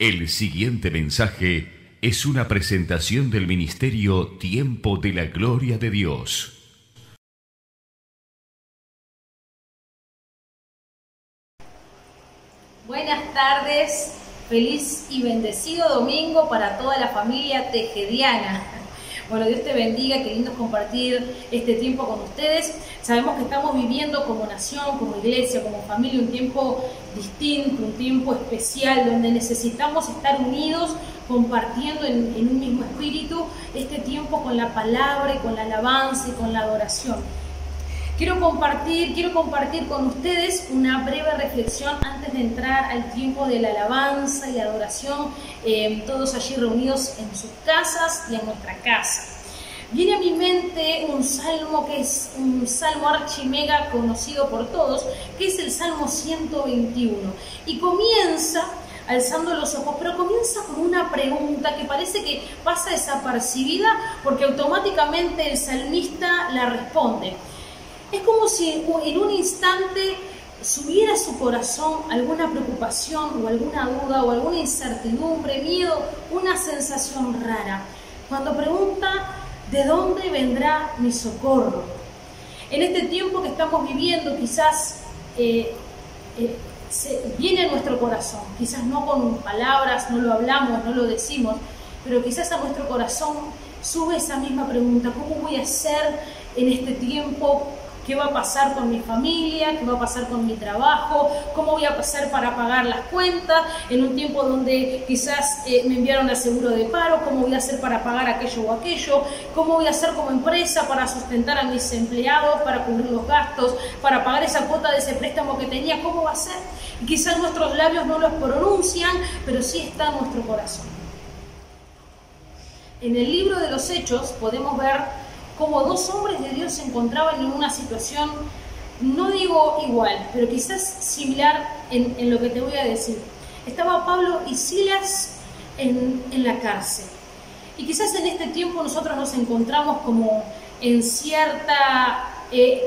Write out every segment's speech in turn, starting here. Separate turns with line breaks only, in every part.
El siguiente mensaje es una presentación del ministerio Tiempo de la Gloria de Dios.
Buenas tardes, feliz y bendecido domingo para toda la familia tejediana. Bueno, Dios te bendiga, qué lindo compartir este tiempo con ustedes. Sabemos que estamos viviendo como nación, como iglesia, como familia, un tiempo distinto, un tiempo especial, donde necesitamos estar unidos, compartiendo en un mismo espíritu este tiempo con la palabra y con la alabanza y con la adoración. Quiero compartir con ustedes una breve reflexión antes de entrar al tiempo de la alabanza y adoración, todos allí reunidos en sus casas y en nuestra casa. Viene a mi mente un salmo que es un salmo archimega conocido por todos, que es el Salmo 121, y comienza alzando los ojos, pero comienza con una pregunta que parece que pasa desapercibida porque automáticamente el salmista la responde. Es como si en un instante subiera a su corazón alguna preocupación o alguna duda o alguna incertidumbre, miedo, una sensación rara. Cuando pregunta, ¿de dónde vendrá mi socorro? En este tiempo que estamos viviendo, quizás viene a nuestro corazón, quizás no con palabras, no lo hablamos, no lo decimos, pero quizás a nuestro corazón sube esa misma pregunta: ¿cómo voy a hacer en este tiempo? ¿Qué va a pasar con mi familia? ¿Qué va a pasar con mi trabajo? ¿Cómo voy a hacer para pagar las cuentas? En un tiempo donde quizás me enviaron al seguro de paro, ¿cómo voy a hacer para pagar aquello o aquello? ¿Cómo voy a hacer como empresa para sustentar a mis empleados, para cubrir los gastos, para pagar esa cuota de ese préstamo que tenía? ¿Cómo va a ser? Y quizás nuestros labios no los pronuncian, pero sí está en nuestro corazón. En el libro de los Hechos podemos ver como dos hombres de Dios se encontraban en una situación, no digo igual, pero quizás similar en lo que te voy a decir. Estaba Pablo y Silas en la cárcel. Y quizás en este tiempo nosotros nos encontramos como en cierta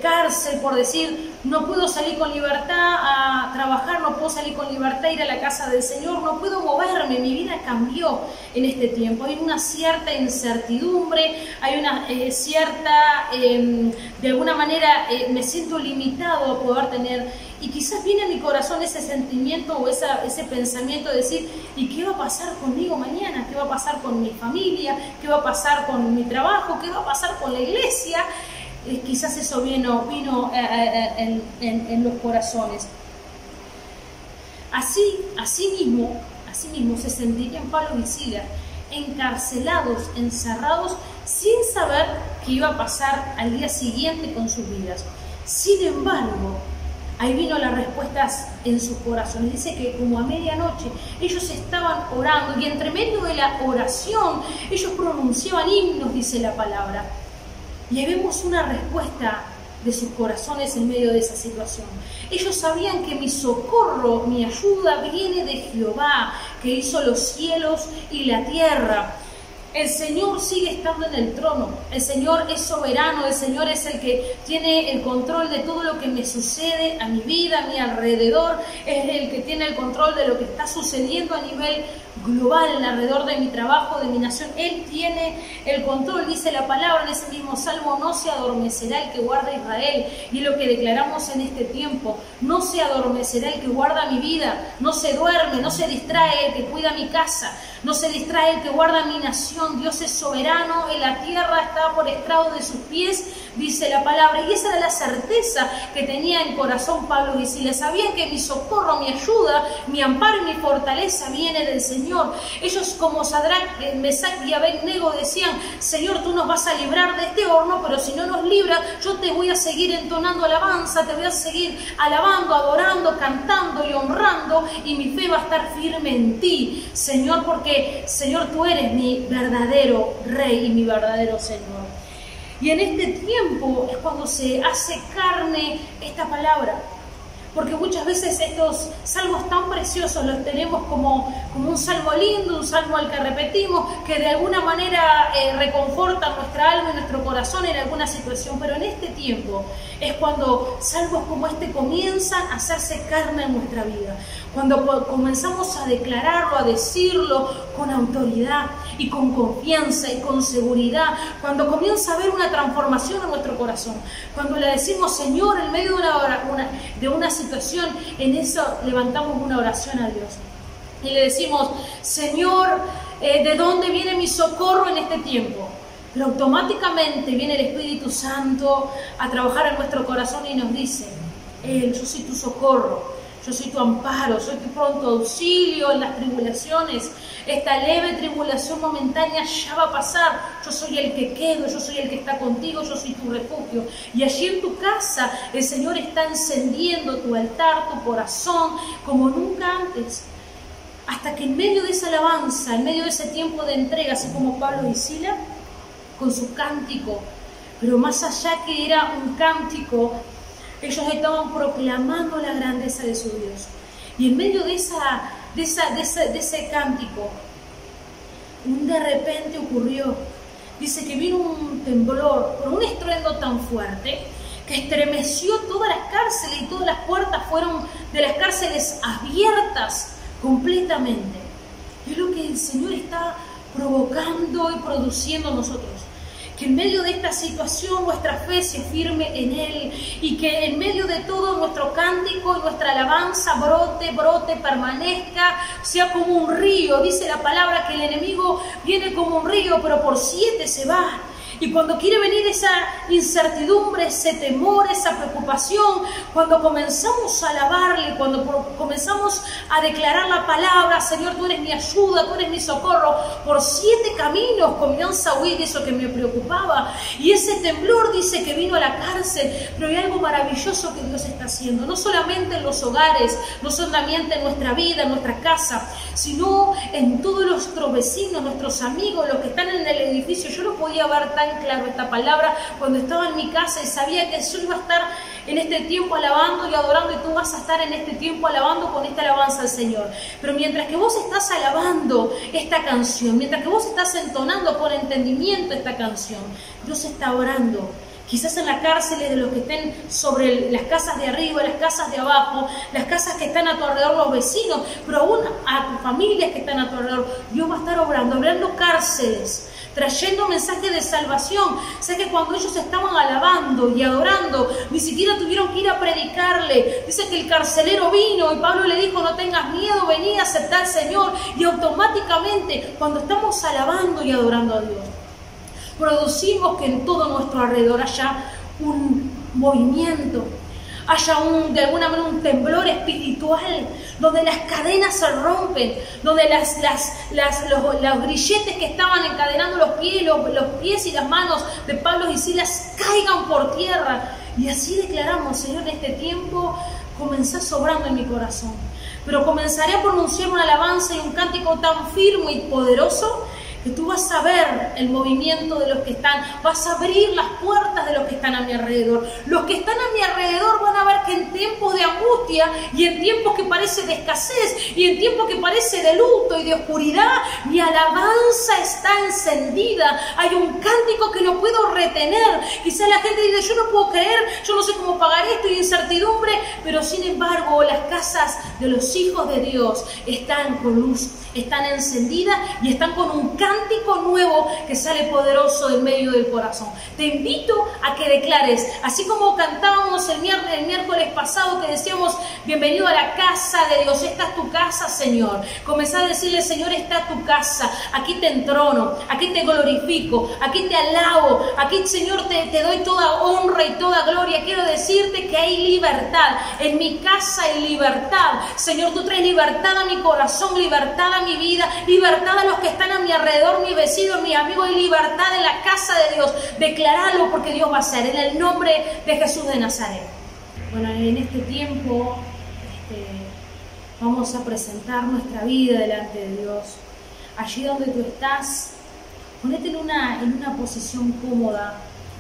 cárcel, por decir, no puedo salir con libertad a trabajar, no puedo salir con libertad a ir a la casa del Señor, no puedo moverme, mi vida cambió en este tiempo. Hay una cierta incertidumbre, hay una cierta, de alguna manera me siento limitado a poder tener, y quizás viene a mi corazón ese sentimiento o ese pensamiento de decir, ¿y qué va a pasar conmigo mañana? ¿Qué va a pasar con mi familia? ¿Qué va a pasar con mi trabajo? ¿Qué va a pasar con la iglesia? Quizás eso vino en los corazones. Así mismo se sentirían Pablo y Silas, encarcelados, encerrados, sin saber qué iba a pasar al día siguiente con sus vidas. Sin embargo, ahí vino las respuestas en sus corazones. Dice que como a medianoche ellos estaban orando, y entre medio de la oración ellos pronunciaban himnos, dice la palabra. Y ahí vemos una respuesta de sus corazones en medio de esa situación. Ellos sabían que mi socorro, mi ayuda viene de Jehová, que hizo los cielos y la tierra. El Señor sigue estando en el trono, el Señor es soberano, el Señor es el que tiene el control de todo lo que me sucede a mi vida, a mi alrededor, es el que tiene el control de lo que está sucediendo a nivel global alrededor de mi trabajo, de mi nación. Él tiene el control, dice la palabra en ese mismo salmo: no se adormecerá el que guarda a Israel. Y lo que declaramos en este tiempo: no se adormecerá el que guarda mi vida, no se duerme, no se distrae el que cuida mi casa, no se distrae el que guarda mi nación. Dios es soberano, en la tierra está por estrado de sus pies, dice la palabra. Y esa era la certeza que tenía en corazón Pablo y Silas. Sabían que mi socorro, mi ayuda, mi amparo y mi fortaleza viene del Señor. Ellos, como Sadrac, Mesac y Abednego, decían: Señor, tú nos vas a librar de este horno, pero si no nos libras, yo te voy a seguir entonando alabanza, te voy a seguir alabando, adorando, cantando y honrando, y mi fe va a estar firme en ti, Señor, porque, Señor, tú eres mi verdadero Rey y mi verdadero Señor. Y en este tiempo es cuando se hace carne esta palabra, porque muchas veces estos salmos tan preciosos los tenemos como un salmo lindo, un salmo al que repetimos, que de alguna manera reconforta nuestra alma y nuestro corazón en alguna situación, pero en este tiempo es cuando salmos como este comienzan a hacerse carne en nuestra vida, cuando comenzamos a declararlo, a decirlo con autoridad y con confianza y con seguridad, cuando comienza a haber una transformación en nuestro corazón, cuando le decimos Señor en medio de una situación, en eso levantamos una oración a Dios y le decimos Señor, ¿de dónde viene mi socorro en este tiempo? Pero automáticamente viene el Espíritu Santo a trabajar en nuestro corazón y nos dice, yo soy tu socorro, yo soy tu amparo, soy tu pronto auxilio en las tribulaciones. Esta leve tribulación momentánea ya va a pasar. Yo soy el que quedo, yo soy el que está contigo, yo soy tu refugio. Y allí en tu casa el Señor está encendiendo tu altar, tu corazón, como nunca antes. Hasta que en medio de esa alabanza, en medio de ese tiempo de entrega, así como Pablo y Sila, con su cántico, pero más allá que era un cántico, ellos estaban proclamando la grandeza de su Dios. Y en medio de ese cántico, de repente ocurrió, dice que vino un temblor, con un estruendo tan fuerte, que estremeció todas las cárceles y todas las puertas fueron de las cárceles abiertas completamente. Es lo que el Señor está provocando y produciendo en nosotros. Que en medio de esta situación nuestra fe se firme en Él y que en medio de todo nuestro cántico y nuestra alabanza brote, permanezca, sea como un río. Dice la palabra que el enemigo viene como un río, pero por 7 se va. Y cuando quiere venir esa incertidumbre, ese temor, esa preocupación, cuando comenzamos a alabarle, cuando comenzamos a declarar la palabra, Señor, tú eres mi ayuda, tú eres mi socorro, por 7 caminos comienza a huir eso que me preocupaba. Y ese temblor dice que vino a la cárcel, pero hay algo maravilloso que Dios está haciendo, no solamente en los hogares, no solamente en nuestra vida, en nuestra casa, sino en todos nuestros vecinos, nuestros amigos, los que están en el edificio. Yo no podía ver tan claro esta palabra cuando estaba en mi casa y sabía que yo iba a estar en este tiempo alabando y adorando, y tú vas a estar en este tiempo alabando con esta alabanza al Señor. Pero mientras que vos estás alabando esta canción, mientras que vos estás entonando con entendimiento esta canción, Dios está orando. Quizás en las cárceles de los que estén sobre las casas de arriba, las casas de abajo, las casas que están a tu alrededor, los vecinos, pero aún a tus familias que están a tu alrededor, Dios va a estar obrando cárceles, trayendo mensajes de salvación. Sé que cuando ellos estaban alabando y adorando, ni siquiera tuvieron que ir a predicarle. Dice que el carcelero vino y Pablo le dijo, no tengas miedo, vení a aceptar al Señor. Y automáticamente, cuando estamos alabando y adorando a Dios, producimos que en todo nuestro alrededor haya un movimiento, haya de alguna manera un temblor espiritual, donde las cadenas se rompen, donde los grilletes que estaban encadenando los pies y las manos de Pablo y Silas caigan por tierra. Y así declaramos, Señor, en este tiempo comenzá sobrando en mi corazón, pero comenzaré a pronunciar una alabanza y un cántico tan firme y poderoso que tú vas a ver el movimiento de los que están, vas a abrir las puertas de los que están a mi alrededor. Los que están a mi alrededor van a ver que en tiempos de angustia y en tiempos que parece de escasez y en tiempos que parece de luto y de oscuridad, mi alabanza está encendida. Hay un cántico que no puedo retener. Quizás la gente dice, yo no puedo creer, yo no sé cómo pagar esto, y incertidumbre, pero sin embargo las casas de los hijos de Dios están con luz, están encendidas y están con un cántico nuevo que sale poderoso del medio del corazón. Te invito a que declares, así como cantábamos el miércoles pasado, que decíamos, bienvenido a la casa de Dios, esta es tu casa, Señor. Comenzá a decirle, Señor, esta es tu casa, aquí te entrono, aquí te glorifico, aquí te alabo, aquí, Señor, te doy toda honra y toda gloria. Quiero decirte que hay libertad, en mi casa hay libertad. Señor, tú traes libertad a mi corazón, libertad a mi vida, libertad a los que están a mi alrededor, mis vecinos, mis amigos, y libertad en la casa de Dios. Declararlo porque Dios va a hacer, en el nombre de Jesús de Nazaret. Bueno, en este tiempo vamos a presentar nuestra vida delante de Dios. Allí donde tú estás, ponete en una posición cómoda,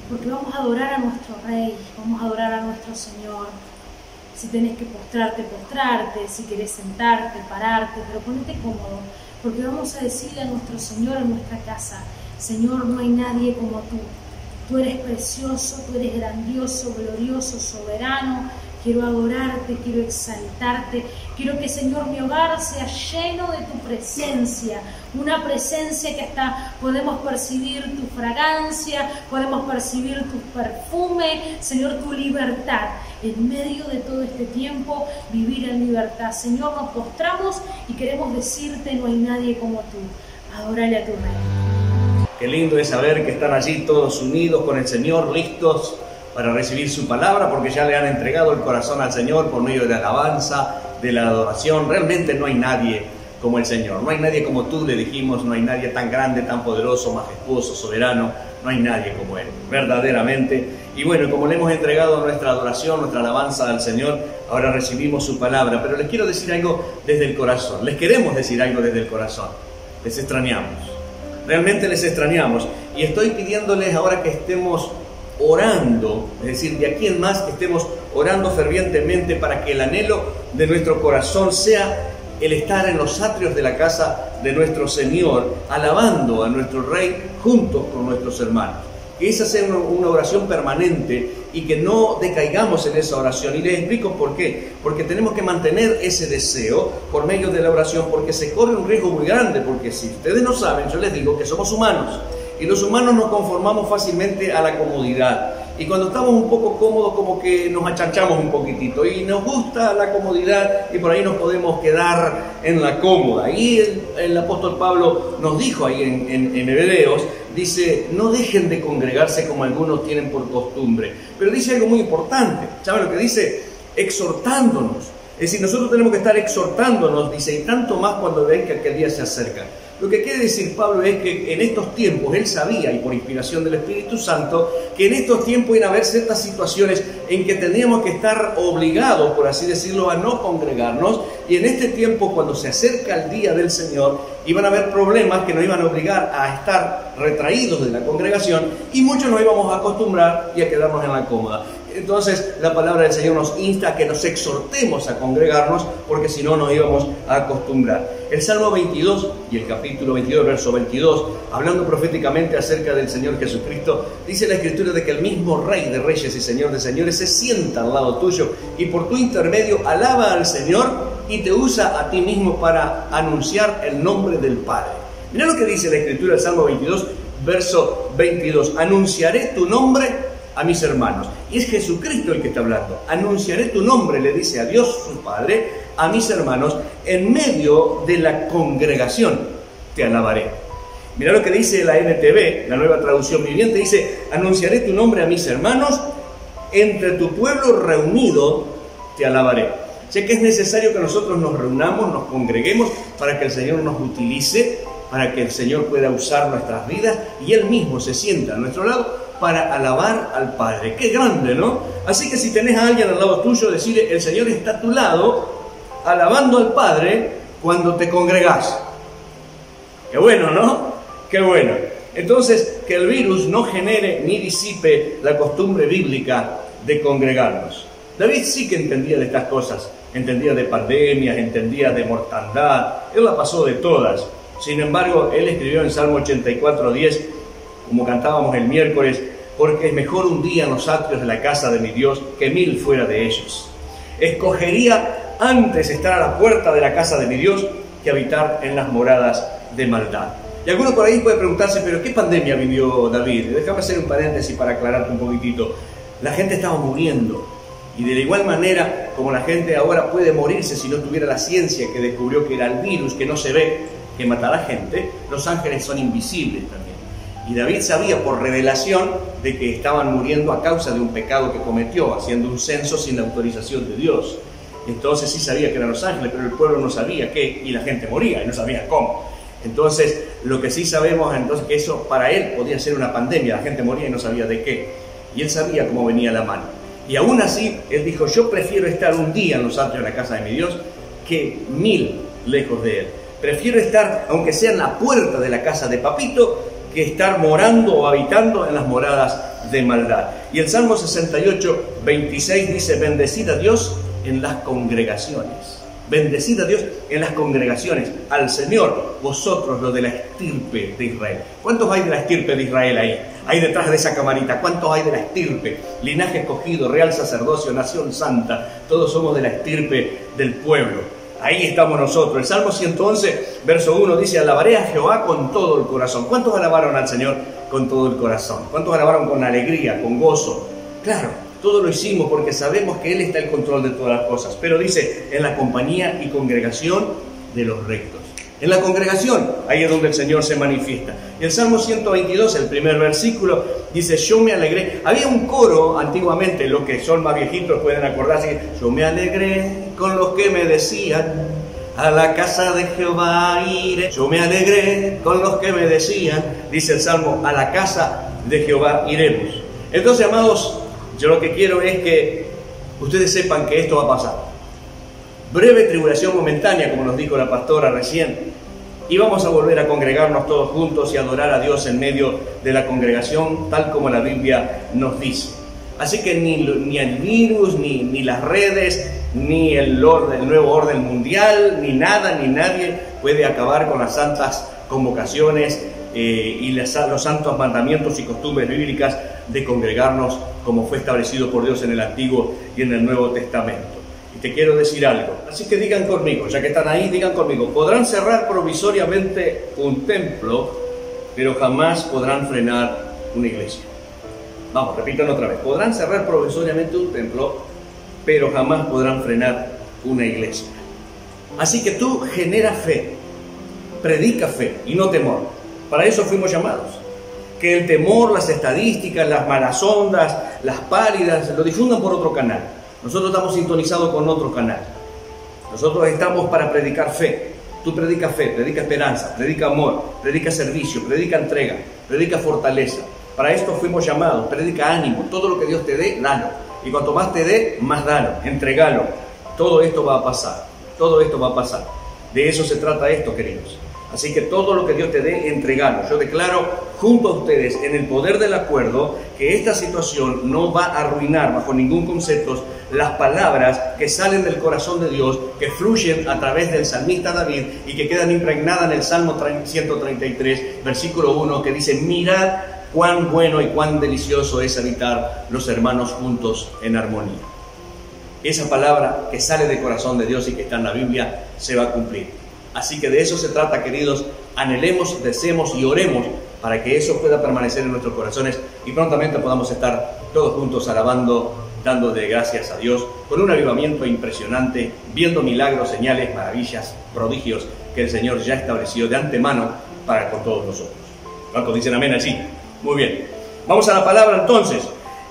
porque vamos a adorar a nuestro Rey, vamos a adorar a nuestro Señor. Si tenés que postrarte, postrarte, si querés sentarte, pararte, pero ponete cómodo, porque vamos a decirle a nuestro Señor en nuestra casa: Señor, no hay nadie como tú. Tú eres precioso, tú eres grandioso, glorioso, soberano. Quiero adorarte, quiero exaltarte. Quiero que, Señor, mi hogar sea lleno de tu presencia. Una presencia que hasta podemos percibir tu fragancia, podemos percibir tu perfume. Señor, tu libertad. En medio de todo este tiempo, vivir en libertad. Señor, nos postramos y queremos decirte: no hay nadie como tú. Adórale a tu Rey.
Qué lindo es saber que están allí todos unidos con el Señor, listos para recibir su palabra, porque ya le han entregado el corazón al Señor por medio de la alabanza, de la adoración. Realmente no hay nadie como el Señor, no hay nadie como tú, le dijimos, no hay nadie tan grande, tan poderoso, majestuoso, soberano, no hay nadie como Él, verdaderamente. Y bueno, como le hemos entregado nuestra adoración, nuestra alabanza al Señor, ahora recibimos su palabra. Pero les quiero decir algo desde el corazón, les queremos decir algo desde el corazón. Les extrañamos, realmente les extrañamos, y estoy pidiéndoles ahora que estemos orando, es decir, de aquí en más que estemos orando fervientemente para que el anhelo de nuestro corazón sea el estar en los atrios de la casa de nuestro Señor, alabando a nuestro Rey juntos con nuestros hermanos. Que esa sea una oración permanente y que no decaigamos en esa oración. Y les explico por qué. Porque tenemos que mantener ese deseo por medio de la oración, porque se corre un riesgo muy grande. Porque si ustedes no saben, yo les digo que somos humanos. Y los humanos nos conformamos fácilmente a la comodidad. Y cuando estamos un poco cómodos, como que nos achanchamos un poquitito. Y nos gusta la comodidad y por ahí nos podemos quedar en la cómoda. Y el apóstol Pablo nos dijo ahí en Hebreos, dice: no dejen de congregarse como algunos tienen por costumbre. Pero dice algo muy importante. ¿Saben lo que dice? Exhortándonos. Es decir, nosotros tenemos que estar exhortándonos, dice, y tanto más cuando ven que aquel día se acerca. Lo que quiere decir Pablo es que en estos tiempos él sabía, y por inspiración del Espíritu Santo, que en estos tiempos iban a haber ciertas situaciones en que teníamos que estar obligados, por así decirlo, a no congregarnos. Y en este tiempo, cuando se acerca el día del Señor, iban a haber problemas que nos iban a obligar a estar retraídos de la congregación, y muchos nos íbamos a acostumbrar y a quedarnos en la cómoda. Entonces la palabra del Señor nos insta a que nos exhortemos a congregarnos, porque si no nos íbamos a acostumbrar. El Salmo 22 y el capítulo 22, verso 22, hablando proféticamente acerca del Señor Jesucristo, dice la Escritura de que el mismo Rey de Reyes y Señor de Señores se sienta al lado tuyo y por tu intermedio alaba al Señor y te usa a ti mismo para anunciar el nombre del Padre. Mirá lo que dice la Escritura del Salmo 22, verso 22. Anunciaré tu nombre a mis hermanos. Y es Jesucristo el que está hablando. Anunciaré tu nombre, le dice a Dios su Padre, a mis hermanos, en medio de la congregación te alabaré. Mirá lo que dice la NTV, la Nueva Traducción Viviente, dice: anunciaré tu nombre a mis hermanos, entre tu pueblo reunido te alabaré. Sé que es necesario que nosotros nos reunamos, nos congreguemos para que el Señor nos utilice, para que el Señor pueda usar nuestras vidas y Él mismo se sienta a nuestro lado para alabar al Padre. ¡Qué grande!, ¿no? Así que si tenés a alguien al lado tuyo, decirle: el Señor está a tu lado, alabando al Padre cuando te congregás. ¡Qué bueno!, ¿no? ¡Qué bueno! Entonces, que el virus no genere ni disipe la costumbre bíblica de congregarnos. David sí que entendía de estas cosas, entendía de pandemias, entendía de mortandad, él la pasó de todas. Sin embargo, él escribió en Salmo 84:10, como cantábamos el miércoles: porque es mejor un día en los atrios de la casa de mi Dios que 1000 fuera de ellos. Escogería antes estar a la puerta de la casa de mi Dios que habitar en las moradas de maldad. Y alguno por ahí puede preguntarse: ¿pero qué pandemia vivió David? Déjame hacer un paréntesis para aclararte un poquitito. La gente estaba muriendo. Y de la igual manera como la gente ahora puede morirse si no tuviera la ciencia que descubrió que era el virus que no se ve, que mata a la gente, los ángeles son invisibles también. Y David sabía por revelación de que estaban muriendo a causa de un pecado que cometió, haciendo un censo sin la autorización de Dios. Entonces sí sabía que eran los ángeles, pero el pueblo no sabía qué, y la gente moría y no sabía cómo. Entonces, lo que sí sabemos entonces que eso para él podía ser una pandemia, la gente moría y no sabía de qué. Y él sabía cómo venía la mano. Y aún así, él dijo: yo prefiero estar un día en los atrios de la casa de mi Dios que 1000 lejos de él. Prefiero estar, aunque sea en la puerta de la casa de papito, que estar morando o habitando en las moradas de maldad. Y el Salmo 68:26 dice: bendecid a Dios en las congregaciones. Bendecid a Dios en las congregaciones, al Señor, vosotros los de la estirpe de Israel. ¿Cuántos hay de la estirpe de Israel ahí? Ahí detrás de esa camarita. ¿Cuántos hay de la estirpe? Linaje escogido, real sacerdocio, nación santa. Todos somos de la estirpe del pueblo. Ahí estamos nosotros. El Salmo 111, verso 1 dice: alabaré a Jehová con todo el corazón. ¿Cuántos alabaron al Señor con todo el corazón? ¿Cuántos alabaron con alegría, con gozo? Claro, todo lo hicimos porque sabemos que Él está en control de todas las cosas. Pero dice, en la compañía y congregación de los rectos. En la congregación, ahí es donde el Señor se manifiesta. Y el Salmo 122, el primer versículo, dice: yo me alegré. Había un coro antiguamente, los que son más viejitos pueden acordarse: yo me alegré con los que me decían, a la casa de Jehová iré. Yo me alegré con los que me decían, dice el Salmo, a la casa de Jehová iremos. Entonces, amados, yo lo que quiero es que ustedes sepan que esto va a pasar. Breve tribulación momentánea, como nos dijo la pastora recién, y vamos a volver a congregarnos todos juntos y adorar a Dios en medio de la congregación, tal como la Biblia nos dice. Así que ni el virus, ni las redes, ni el nuevo orden mundial, ni nada, ni nadie puede acabar con las santas convocaciones y los santos mandamientos y costumbres bíblicas de congregarnos como fue establecido por Dios en el Antiguo y en el Nuevo Testamento. Y te quiero decir algo, así que digan conmigo, ya que están ahí, digan conmigo: podrán cerrar provisoriamente un templo, pero jamás podrán frenar una iglesia. Vamos, repítanlo otra vez: podrán cerrar provisoriamente un templo, pero jamás podrán frenar una iglesia. Así que tú genera fe, predica fe y no temor. Para eso fuimos llamados. Que el temor, las estadísticas, las malas ondas, las pálidas, lo difundan por otro canal. Nosotros estamos sintonizados con otro canal. Nosotros estamos para predicar fe. Tú predica fe, predica esperanza, predica amor, predica servicio, predica entrega, predica fortaleza. Para esto fuimos llamados. Predica ánimo. Todo lo que Dios te dé, dalo. Y cuanto más te dé, más dalo, entregalo. Todo esto va a pasar. Todo esto va a pasar. De eso se trata esto, queridos. Así que todo lo que Dios te dé, entregalo. Yo declaro junto a ustedes, en el poder del acuerdo, que esta situación no va a arruinar bajo ningún concepto las palabras que salen del corazón de Dios, que fluyen a través del salmista David y que quedan impregnadas en el Salmo 133, versículo 1, que dice: mirad cuán bueno y cuán delicioso es habitar los hermanos juntos en armonía. Esa palabra que sale del corazón de Dios y que está en la Biblia se va a cumplir. Así que de eso se trata, queridos. Anhelemos, deseemos y oremos para que eso pueda permanecer en nuestros corazones y prontamente podamos estar todos juntos alabando, dándole gracias a Dios, con un avivamiento impresionante, viendo milagros, señales, maravillas, prodigios que el Señor ya estableció de antemano para con todos nosotros. ¿Cuántos dicen amén así? Muy bien. Vamos a la palabra entonces.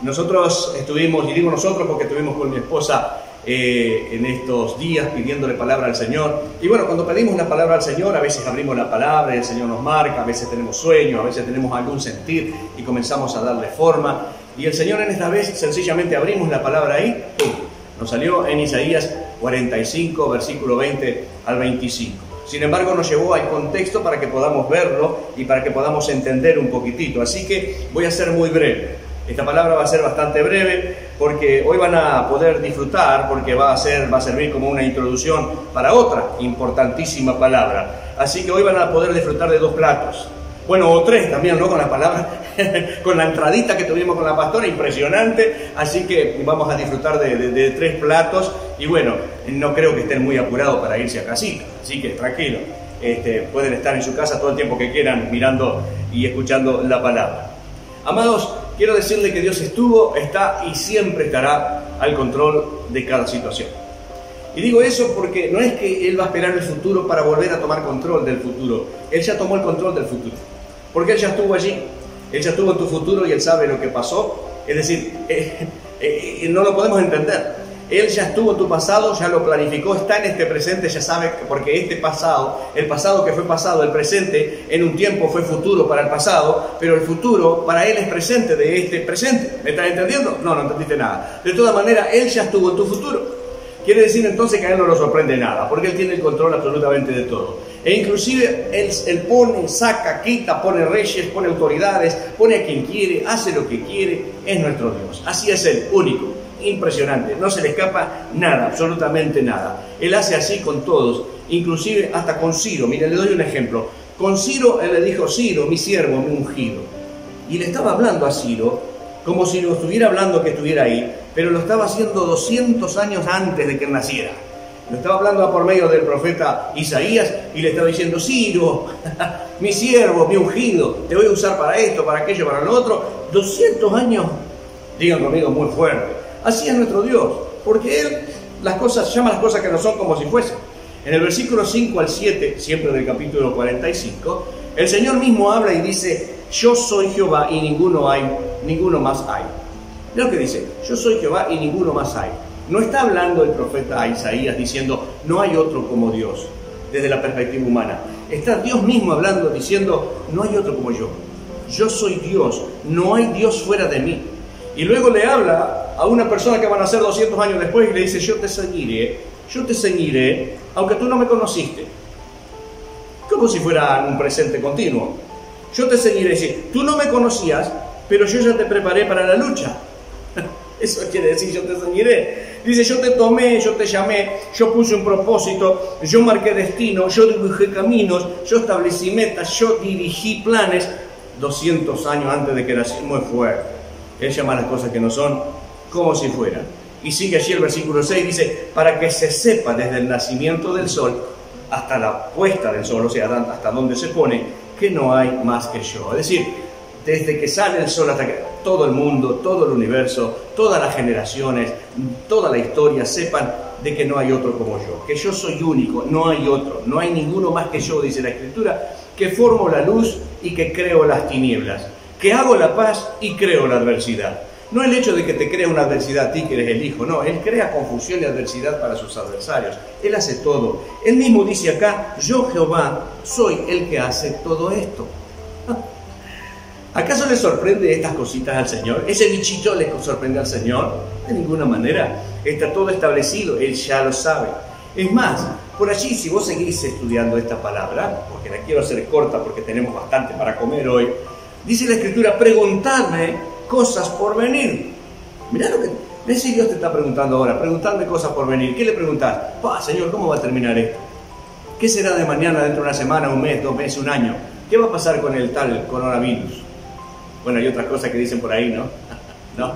Nosotros estuvimos, y digo nosotros porque estuvimos con mi esposa en estos días pidiéndole palabra al Señor. Y bueno, cuando pedimos la palabra al Señor, a veces abrimos la palabra y el Señor nos marca, a veces tenemos sueño, a veces tenemos algún sentir y comenzamos a darle forma. Y el Señor en esta vez sencillamente abrimos la palabra ahí, ¡pum! Nos salió en Isaías 45, versículo 20 al 25. Sin embargo, nos llevó al contexto para que podamos verlo y para que podamos entender un poquitito. Así que voy a ser muy breve. Esta palabra va a ser bastante breve porque hoy van a poder disfrutar, porque va a servir como una introducción para otra importantísima palabra. Así que hoy van a poder disfrutar de 2 platos. Bueno, o 3 también, ¿no? Con la palabra, con la entradita que tuvimos con la pastora, impresionante. Así que vamos a disfrutar de 3 platos. Y bueno, no creo que estén muy apurados para irse a casita. Así que tranquilo, pueden estar en su casa todo el tiempo que quieran mirando y escuchando la palabra. Amados, quiero decirle que Dios estuvo, está y siempre estará al control de cada situación. Y digo eso porque no es que Él va a esperar el futuro para volver a tomar control del futuro. Él ya tomó el control del futuro. Porque Él ya estuvo allí. Él ya estuvo en tu futuro y Él sabe lo que pasó. Es decir, no lo podemos entender. Él ya estuvo en tu pasado, ya lo planificó, está en este presente, ya sabe, porque este pasado, el pasado que fue pasado, el presente, en un tiempo fue futuro para el pasado, pero el futuro para Él es presente de este presente. ¿Me estás entendiendo? No entendiste nada. De todas maneras, Él ya estuvo en tu futuro. Quiere decir entonces que a Él no lo sorprende nada, porque Él tiene el control absolutamente de todo. E inclusive Él pone, saca, quita, pone reyes, pone autoridades, pone a quien quiere, hace lo que quiere, es nuestro Dios. Así es Él, único, impresionante, no se le escapa nada, absolutamente nada. Él hace así con todos, inclusive hasta con Ciro. Mire, le doy un ejemplo. Con Ciro, él le dijo: Ciro, mi siervo, mi ungido. Y le estaba hablando a Ciro como si lo estuviera hablando que estuviera ahí, pero lo estaba haciendo 200 años antes de que él naciera. Lo estaba hablando por medio del profeta Isaías y le estaba diciendo: Ciro, mi siervo, mi ungido, te voy a usar para esto, para aquello, para lo otro. 200 años, digan conmigo, muy fuerte. Así es nuestro Dios, porque Él llama las cosas que no son como si fuesen. En el versículo 5 al 7, siempre del capítulo 45, el Señor mismo habla y dice: yo soy Jehová y ninguno más hay. Mira lo que dice: yo soy Jehová y ninguno más hay. No está hablando el profeta Isaías diciendo: no hay otro como Dios, desde la perspectiva humana. Está Dios mismo hablando, diciendo: no hay otro como yo. Yo soy Dios, no hay Dios fuera de mí. Y luego le habla a una persona que van a ser 200 años después y le dice: yo te seguiré, aunque tú no me conociste. Como si fuera un presente continuo. Yo te seguiré, dice, tú no me conocías, pero yo ya te preparé para la lucha. Eso quiere decir: yo te seguiré. Dice: yo te tomé, yo te llamé, yo puse un propósito, yo marqué destino, yo dibujé caminos, yo establecí metas, yo dirigí planes. 200 años antes de que nací, muy fuerte. Él llama las cosas que no son como si fueran. Y sigue allí el versículo 6, dice: para que se sepa desde el nacimiento del sol hasta la puesta del sol, o sea, hasta donde se pone, que no hay más que yo. Es decir, desde que sale el sol hasta que todo el mundo, todo el universo, todas las generaciones, toda la historia sepan de que no hay otro como yo, que yo soy único, no hay otro, no hay ninguno más que yo, dice la Escritura, que formo la luz y que creo las tinieblas, que hago la paz y creo la adversidad. No el hecho de que te crea una adversidad a ti que eres el hijo, no, Él crea confusión y adversidad para sus adversarios. Él hace todo. Él mismo dice acá: yo Jehová soy el que hace todo esto. ¿Acaso le sorprende estas cositas al Señor? ¿Ese bichito le sorprende al Señor? De ninguna manera. Está todo establecido, Él ya lo sabe. Es más, por allí, si vos seguís estudiando esta palabra, porque la quiero hacer corta porque tenemos bastante para comer hoy, dice la Escritura: preguntadme cosas por venir. Mirá lo que... ¿Ves si Dios te está preguntando ahora? Preguntadme cosas por venir. ¿Qué le preguntás? Señor, ¿cómo va a terminar esto? ¿Qué será de mañana, dentro de una semana, un mes, 2 meses, un año? ¿Qué va a pasar con el tal coronavirus? Bueno, hay otras cosas que dicen por ahí, ¿no? ¿No?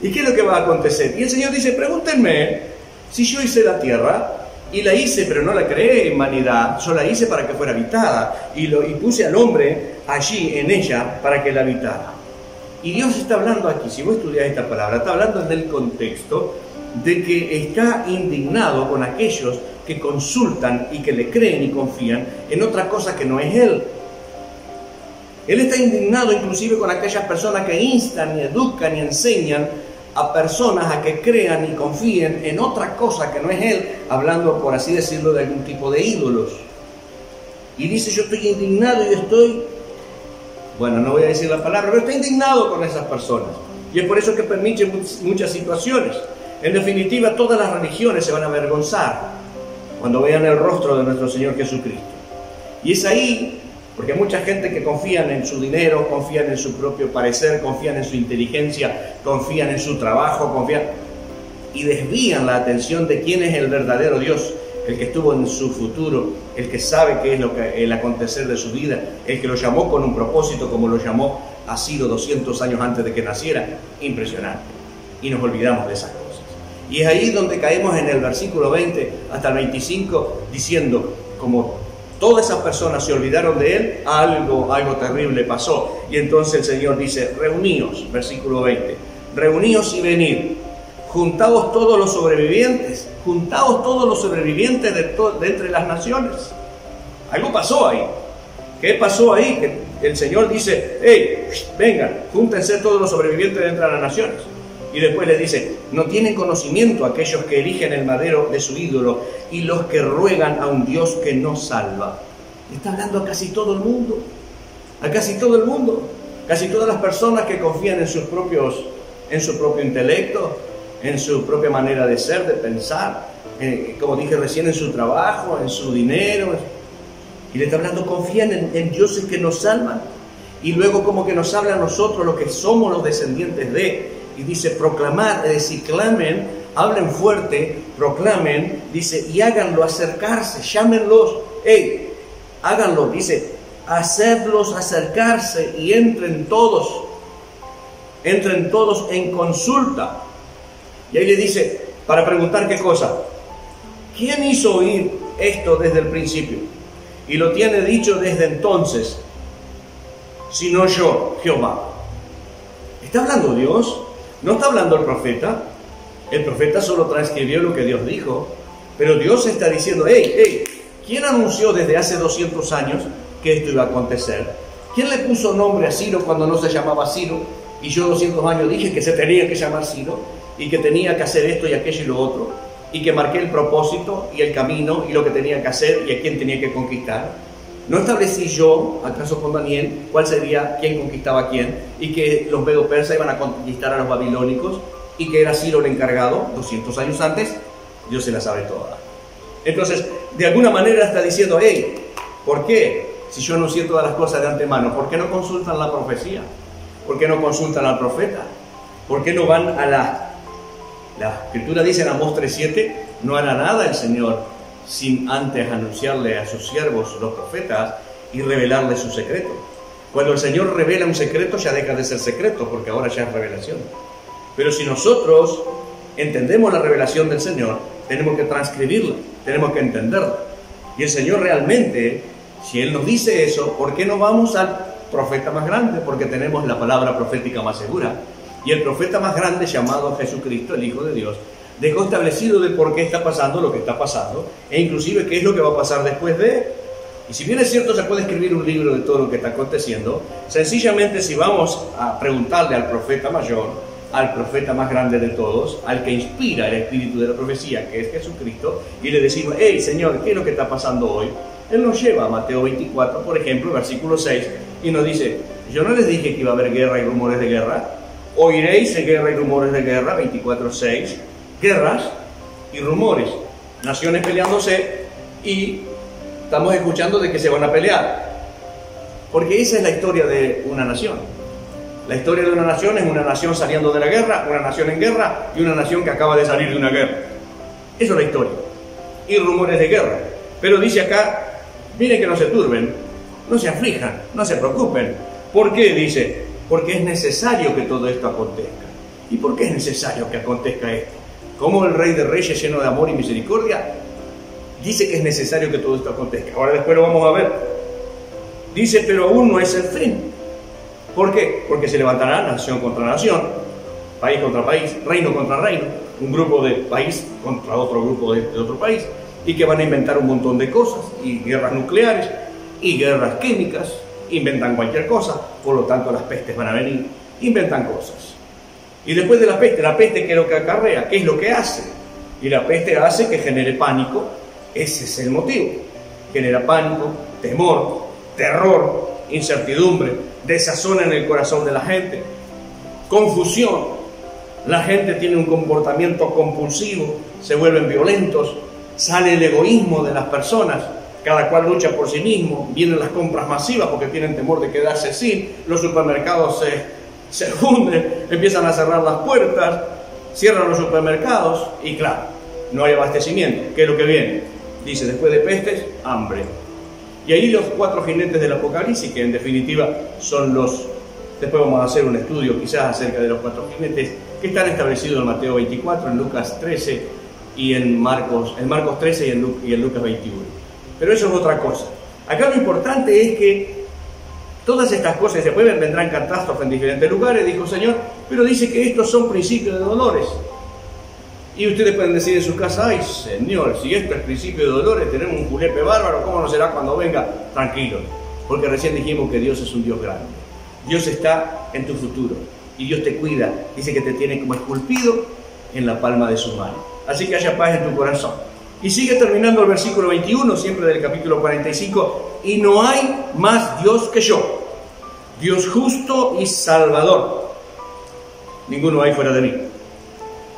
¿Y qué es lo que va a acontecer? Y el Señor dice: pregúntenme si yo hice la tierra, y la hice, pero no la creé en vanidad, yo la hice para que fuera habitada, y puse al hombre allí, en ella, para que la habitara. Y Dios está hablando aquí, si vos estudias esta palabra, está hablando en el contexto de que está indignado con aquellos que consultan y que le creen y confían en otra cosa que no es Él. Él está indignado inclusive con aquellas personas que instan y educan y enseñan a personas a que crean y confíen en otra cosa que no es Él, hablando, por así decirlo, de algún tipo de ídolos. Y dice: yo estoy indignado y estoy... Bueno, no voy a decir la palabra, pero estoy indignado con esas personas. Y es por eso que permite muchas situaciones. En definitiva, todas las religiones se van a avergonzar cuando vean el rostro de nuestro Señor Jesucristo. Y es ahí... Porque hay mucha gente que confían en su dinero, confían en su propio parecer, confían en su inteligencia, confían en su trabajo, y desvían la atención de quién es el verdadero Dios, el que estuvo en su futuro, el que sabe qué es el acontecer de su vida, el que lo llamó con un propósito como lo llamó a Ciro 200 años antes de que naciera. Impresionante. Y nos olvidamos de esas cosas. Y es ahí donde caemos en el versículo 20 hasta el 25, diciendo: como todas esas personas se olvidaron de Él, algo terrible pasó. Y entonces el Señor dice: reuníos, versículo 20, reuníos y venid, juntaos todos los sobrevivientes de entre las naciones. Algo pasó ahí. ¿Qué pasó ahí? Que el Señor dice: hey, vengan, júntense todos los sobrevivientes de entre las naciones. Y después le dice: no tienen conocimiento aquellos que erigen el madero de su ídolo y los que ruegan a un Dios que no salva. Está hablando a casi todo el mundo, casi todas las personas que confían en su propio intelecto, en su propia manera de ser, de pensar, como dije recién, en su trabajo, en su dinero. Y le está hablando: confían en dioses que nos salvan. Y luego como que nos habla a nosotros, los que somos los descendientes de, y dice proclamar, es decir, clamen, hablen fuerte, proclamen, dice, y háganlo acercarse, llámenlos, háganlo, dice, hacedlos acercarse y entren todos en consulta. Y ahí le dice, para preguntar qué cosa, ¿quién hizo oír esto desde el principio? Y lo tiene dicho desde entonces, sino yo, Jehová. ¿Está hablando Dios? ¿No está hablando el profeta? El profeta solo transcribió lo que Dios dijo, pero Dios está diciendo, ¿quién anunció desde hace 200 años que esto iba a acontecer? ¿Quién le puso nombre a Ciro cuando no se llamaba Ciro? Y yo 200 años dije que se tenía que llamar Ciro, y que tenía que hacer esto y aquello y lo otro, y que marqué el propósito y el camino y lo que tenía que hacer y a quién tenía que conquistar. ¿No establecí yo, acaso con Daniel, cuál sería quién conquistaba a quién? Y que los medo-persas iban a conquistar a los babilónicos y que era Ciro el encargado 200 años antes. Dios se la sabe toda. Entonces, de alguna manera está diciendo, ¿por qué? Si yo anuncié todas las cosas de antemano, ¿por qué no consultan la profecía? ¿Por qué no consultan al profeta? ¿Por qué no van a la Escritura dice en Amós 3:7, no hará nada el Señor sin antes anunciarle a sus siervos, los profetas, y revelarle su secreto? Cuando el Señor revela un secreto, ya deja de ser secreto, porque ahora ya es revelación. Pero si nosotros entendemos la revelación del Señor, tenemos que transcribirla, tenemos que entenderla. Y el Señor realmente, si Él nos dice eso, ¿por qué no vamos al profeta más grande? Porque tenemos la palabra profética más segura. Y el profeta más grande, llamado Jesucristo, el Hijo de Dios, dejó establecido de por qué está pasando lo que está pasando, e inclusive qué es lo que va a pasar después de él. Y si bien es cierto, se puede escribir un libro de todo lo que está aconteciendo, sencillamente si vamos a preguntarle al profeta mayor, al profeta más grande de todos, al que inspira el espíritu de la profecía, que es Jesucristo, y le decimos, Señor, ¿qué es lo que está pasando hoy? Él nos lleva a Mateo 24, por ejemplo, versículo 6, y nos dice, yo no les dije que iba a haber guerra y rumores de guerra. Oiréis de guerra y rumores de guerra, 24:6, guerras y rumores, naciones peleándose, y estamos escuchando de que se van a pelear, porque esa es la historia de una nación. La historia de una nación es una nación saliendo de la guerra, una nación en guerra y una nación que acaba de salir de una guerra. Eso es la historia, y rumores de guerra. Pero dice acá, miren que no se turben, no se aflijan, no se preocupen. ¿Por qué? Dice, porque es necesario que todo esto acontezca. ¿Y por qué es necesario que acontezca esto? Como el Rey de Reyes, lleno de amor y misericordia, dice que es necesario que todo esto acontezca. Ahora después lo vamos a ver. Dice, pero aún no es el fin. ¿Por qué? Porque se levantará nación contra nación, país contra país, reino contra reino, un grupo de país contra otro grupo de otro país, y que van a inventar un montón de cosas, y guerras nucleares, y guerras químicas, inventan cualquier cosa, por lo tanto las pestes van a venir, inventan cosas. Y después de la peste, ¿qué es lo que acarrea? ¿Qué es lo que hace? Y la peste hace que genere pánico, ese es el motivo. Genera pánico, temor, terror, incertidumbre, desazón en el corazón de la gente, confusión. La gente tiene un comportamiento compulsivo, se vuelven violentos, sale el egoísmo de las personas. Cada cual lucha por sí mismo, vienen las compras masivas porque tienen temor de quedarse sin, los supermercados se hunden, empiezan a cerrar las puertas, cierran los supermercados y claro, no hay abastecimiento. ¿Qué es lo que viene? Dice, después de pestes, hambre. Y ahí los 4 jinetes del Apocalipsis, que en definitiva son los... Después vamos a hacer un estudio quizás acerca de los 4 jinetes que están establecidos en Mateo 24, en Lucas 13 y en Marcos 13 y en Lucas 21. Pero eso es otra cosa. Acá lo importante es que todas estas cosas, después vendrán catástrofes en diferentes lugares, dijo el Señor, pero dice que estos son principios de dolores. Y ustedes pueden decir en su casa, ay Señor, si esto es principio de dolores, tenemos un julepe bárbaro, ¿cómo no será cuando venga? Tranquilo, porque recién dijimos que Dios es un Dios grande. Dios está en tu futuro y Dios te cuida. Dice que te tiene como esculpido en la palma de su mano. Así que haya paz en tu corazón. Y sigue terminando el versículo 21, siempre del capítulo 45. Y no hay más Dios que yo, Dios justo y salvador. Ninguno hay fuera de mí.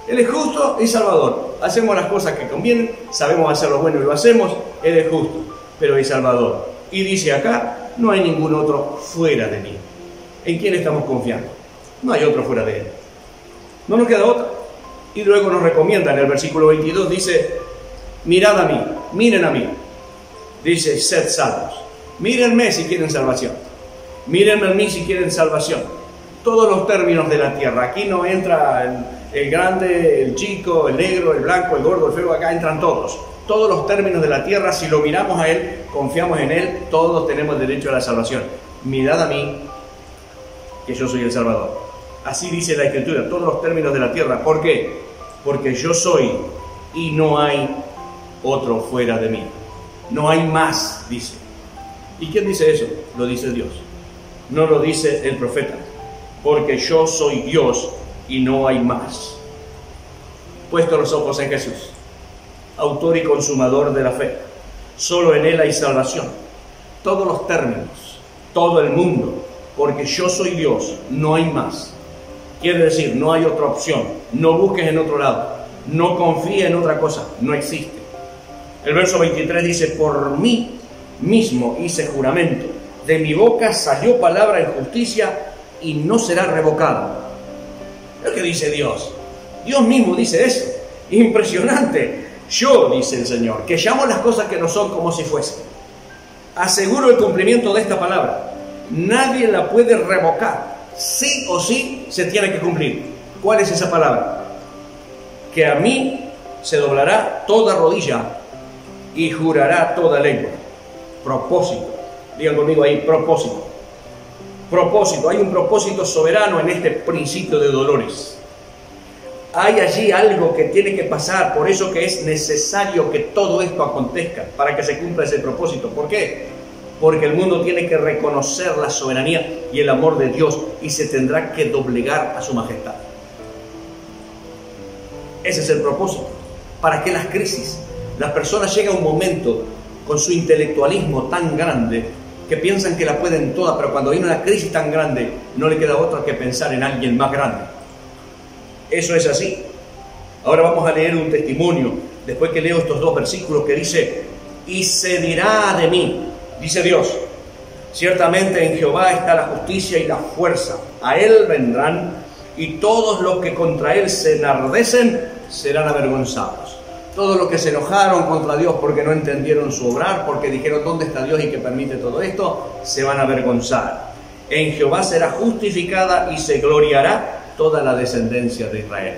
Él es justo y salvador. Hacemos las cosas que convienen, sabemos hacer lo bueno y lo hacemos. Él es justo, pero es salvador. Y dice acá, no hay ningún otro fuera de mí. ¿En quién estamos confiando? No hay otro fuera de Él. No nos queda otra. Y luego nos recomienda en el versículo 22, dice, mirad a mí, miren a mí. Dice, sed salvos. Mírenme si quieren salvación. Mírenme a mí si quieren salvación. Todos los términos de la tierra. Aquí no entra el grande, el chico, el negro, el blanco, el gordo, el feo. Acá entran todos. Todos los términos de la tierra, si lo miramos a Él, confiamos en Él, todos tenemos derecho a la salvación. Mirad a mí, que yo soy el Salvador. Así dice la Escritura, todos los términos de la tierra. ¿Por qué? Porque yo soy y no hay otro fuera de mí. No hay más, dice. ¿Y quién dice eso? Lo dice Dios. No lo dice el profeta. Porque yo soy Dios y no hay más. Puesto los ojos en Jesús, autor y consumador de la fe. Solo en Él hay salvación. Todos los términos, todo el mundo, porque yo soy Dios, no hay más. Quiere decir, no hay otra opción. No busques en otro lado. No confíes en otra cosa. No existe. El verso 23 dice, por mí mismo hice juramento. De mi boca salió palabra en justicia y no será revocada. Es lo que dice Dios. Dios mismo dice eso. Impresionante. Yo, dice el Señor, que llamo las cosas que no son como si fuesen. Aseguro el cumplimiento de esta palabra. Nadie la puede revocar. Sí o sí se tiene que cumplir. ¿Cuál es esa palabra? Que a mí se doblará toda rodilla y jurará toda lengua. Propósito. Digan conmigo ahí, propósito. Propósito. Hay un propósito soberano en este principio de dolores. Hay allí algo que tiene que pasar, por eso que es necesario que todo esto acontezca, para que se cumpla ese propósito. ¿Por qué? Porque el mundo tiene que reconocer la soberanía y el amor de Dios y se tendrá que doblegar a su majestad. Ese es el propósito. ¿Para qué las crisis? Las personas llegan a un momento con su intelectualismo tan grande que piensan que la pueden toda, pero cuando hay una crisis tan grande no le queda otra que pensar en alguien más grande. Eso es así. Ahora vamos a leer un testimonio, después que leo estos dos versículos que dice, y se dirá de mí, dice Dios, ciertamente en Jehová está la justicia y la fuerza, a Él vendrán, y todos los que contra Él se enardecen serán avergonzados. Todos los que se enojaron contra Dios porque no entendieron su obrar, porque dijeron ¿dónde está Dios y que permite todo esto? Se van a avergonzar. En Jehová será justificada y se gloriará toda la descendencia de Israel.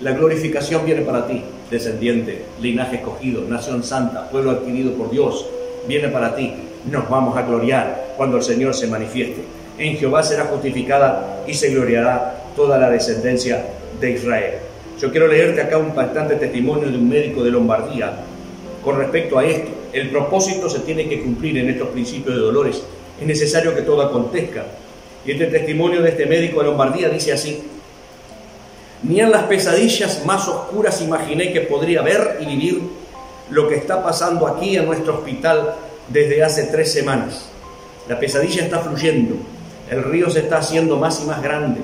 La glorificación viene para ti, descendiente, linaje escogido, nación santa, pueblo adquirido por Dios, viene para ti. Nos vamos a gloriar cuando el Señor se manifieste. En Jehová será justificada y se gloriará toda la descendencia de Israel. Yo quiero leerte acá un bastante testimonio de un médico de Lombardía con respecto a esto. El propósito se tiene que cumplir en estos principios de dolores. Es necesario que todo acontezca. Y este testimonio de este médico de Lombardía dice así: ni en las pesadillas más oscuras imaginé que podría ver y vivir lo que está pasando aquí en nuestro hospital desde hace 3 semanas. La pesadilla está fluyendo, el río se está haciendo más y más grande.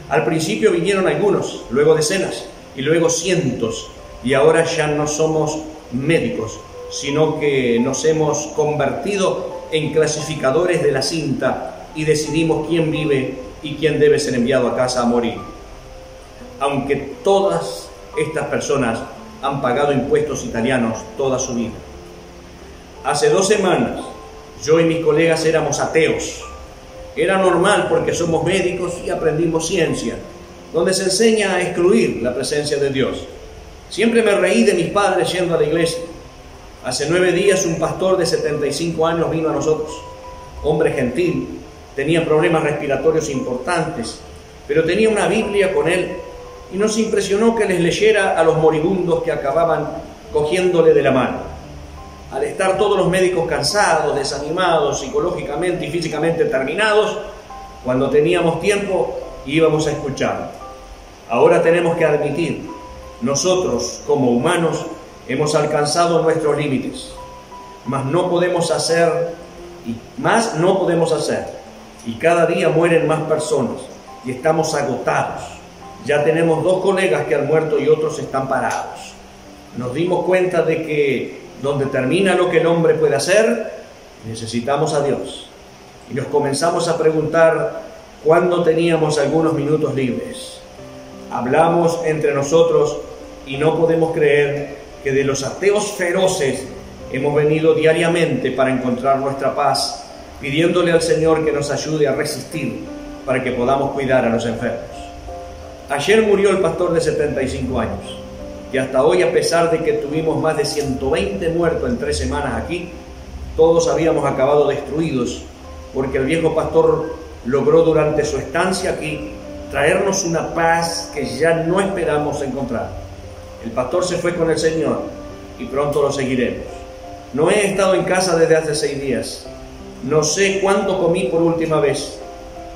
Al principio vinieron algunos, luego decenas y luego cientos, y ahora ya no somos médicos, sino que nos hemos convertido en clasificadores de la cinta y decidimos quién vive y quién debe ser enviado a casa a morir. Aunque todas estas personas han pagado impuestos italianos toda su vida. Hace 2 semanas, yo y mis colegas éramos ateos. Era normal porque somos médicos y aprendimos ciencia, donde se enseña a excluir la presencia de Dios. Siempre me reí de mis padres yendo a la iglesia. Hace 9 días un pastor de 75 años vino a nosotros, hombre gentil, tenía problemas respiratorios importantes, pero tenía una Biblia con él y nos impresionó que les leyera a los moribundos que acababan cogiéndole de la mano. Al estar todos los médicos cansados, desanimados, psicológicamente y físicamente terminados, cuando teníamos tiempo íbamos a escuchar. Ahora tenemos que admitir, nosotros como humanos hemos alcanzado nuestros límites, mas no podemos hacer, y cada día mueren más personas y estamos agotados. Ya tenemos 2 colegas que han muerto y otros están parados. Nos dimos cuenta de que donde termina lo que el hombre puede hacer, necesitamos a Dios. Y nos comenzamos a preguntar cuándo teníamos algunos minutos libres. Hablamos entre nosotros y no podemos creer que de los ateos feroces hemos venido diariamente para encontrar nuestra paz, pidiéndole al Señor que nos ayude a resistir para que podamos cuidar a los enfermos. Ayer murió el pastor de 75 años y hasta hoy, a pesar de que tuvimos más de 120 muertos en 3 semanas aquí, todos habíamos acabado destruidos porque el viejo pastor logró durante su estancia aquí traernos una paz que ya no esperamos encontrar. El pastor se fue con el Señor y pronto lo seguiremos. No he estado en casa desde hace 6 días. No sé cuánto comí por última vez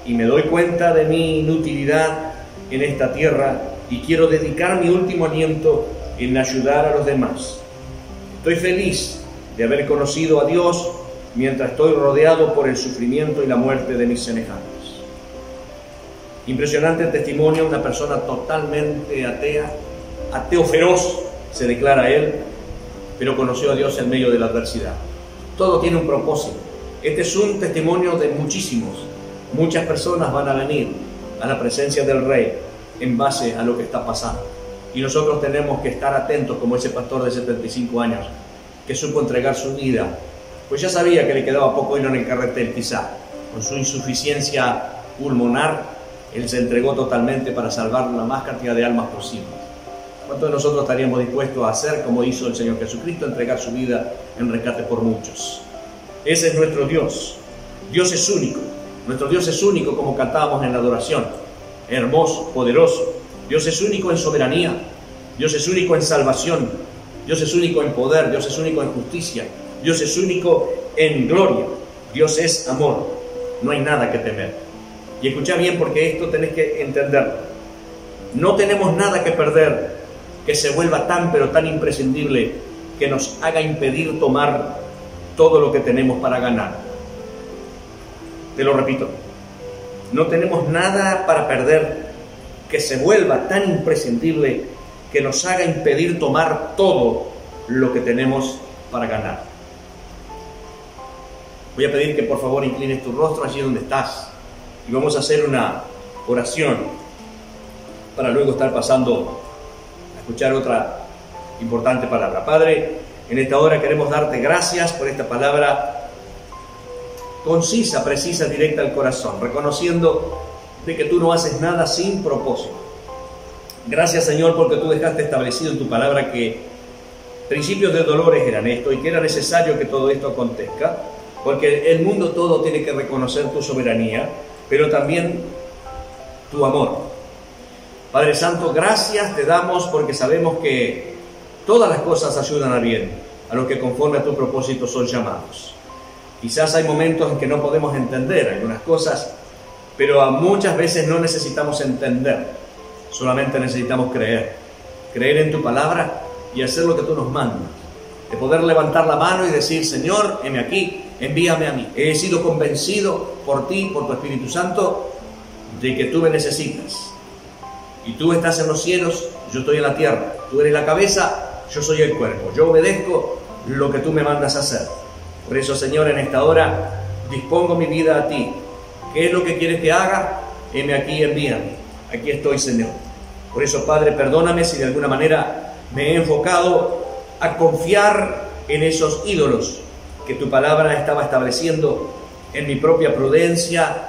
y me doy cuenta de mi inutilidad en esta tierra y quiero dedicar mi último aliento en ayudar a los demás. Estoy feliz de haber conocido a Dios mientras estoy rodeado por el sufrimiento y la muerte de mis semejantes. Impresionante el testimonio, una persona totalmente atea, ateo feroz, se declara él, pero conoció a Dios en medio de la adversidad. Todo tiene un propósito. Este es un testimonio de muchísimos. Muchas personas van a venir a la presencia del Rey en base a lo que está pasando. Y nosotros tenemos que estar atentos como ese pastor de 75 años que supo entregar su vida, pues ya sabía que le quedaba poco hilo en el carretel quizá. Con su insuficiencia pulmonar, él se entregó totalmente para salvar la más cantidad de almas posible. ¿Cuántos de nosotros estaríamos dispuestos a hacer como hizo el Señor Jesucristo, entregar su vida en rescate por muchos? Ese es nuestro Dios. Dios es único. Nuestro Dios es único, como cantábamos en la adoración. Hermoso, poderoso. Dios es único en soberanía. Dios es único en salvación. Dios es único en poder. Dios es único en justicia. Dios es único en gloria. Dios es amor. No hay nada que temer. Y escucha bien, porque esto tenés que entenderlo. No tenemos nada que perder que se vuelva tan pero tan imprescindible que nos haga impedir tomar todo lo que tenemos para ganar. Te lo repito, no tenemos nada para perder que se vuelva tan imprescindible que nos haga impedir tomar todo lo que tenemos para ganar. Voy a pedir que por favor inclines tu rostro allí donde estás y vamos a hacer una oración para luego estar pasando a escuchar otra importante palabra. Padre, en esta hora queremos darte gracias por esta palabra concisa, precisa, directa al corazón, reconociendo de que tú no haces nada sin propósito. Gracias, Señor, porque tú dejaste establecido en tu palabra que principios de dolores eran esto y que era necesario que todo esto acontezca, porque el mundo todo tiene que reconocer tu soberanía, pero también tu amor. Padre Santo, gracias te damos porque sabemos que todas las cosas ayudan a bien, a los que conforme a tu propósito son llamados. Quizás hay momentos en que no podemos entender algunas cosas, pero muchas veces no necesitamos entender, solamente necesitamos creer. Creer en tu palabra y hacer lo que tú nos mandas. De poder levantar la mano y decir, Señor, heme aquí, envíame a mí. He sido convencido por ti, por tu Espíritu Santo, de que tú me necesitas. Y tú estás en los cielos, yo estoy en la tierra. Tú eres la cabeza, yo soy el cuerpo. Yo obedezco lo que tú me mandas a hacer. Por eso, Señor, en esta hora dispongo mi vida a ti. ¿Qué es lo que quieres que haga? Heme aquí, envíame. Aquí estoy, Señor. Por eso, Padre, perdóname si de alguna manera me he enfocado a confiar en esos ídolos que tu palabra estaba estableciendo en mi propia prudencia.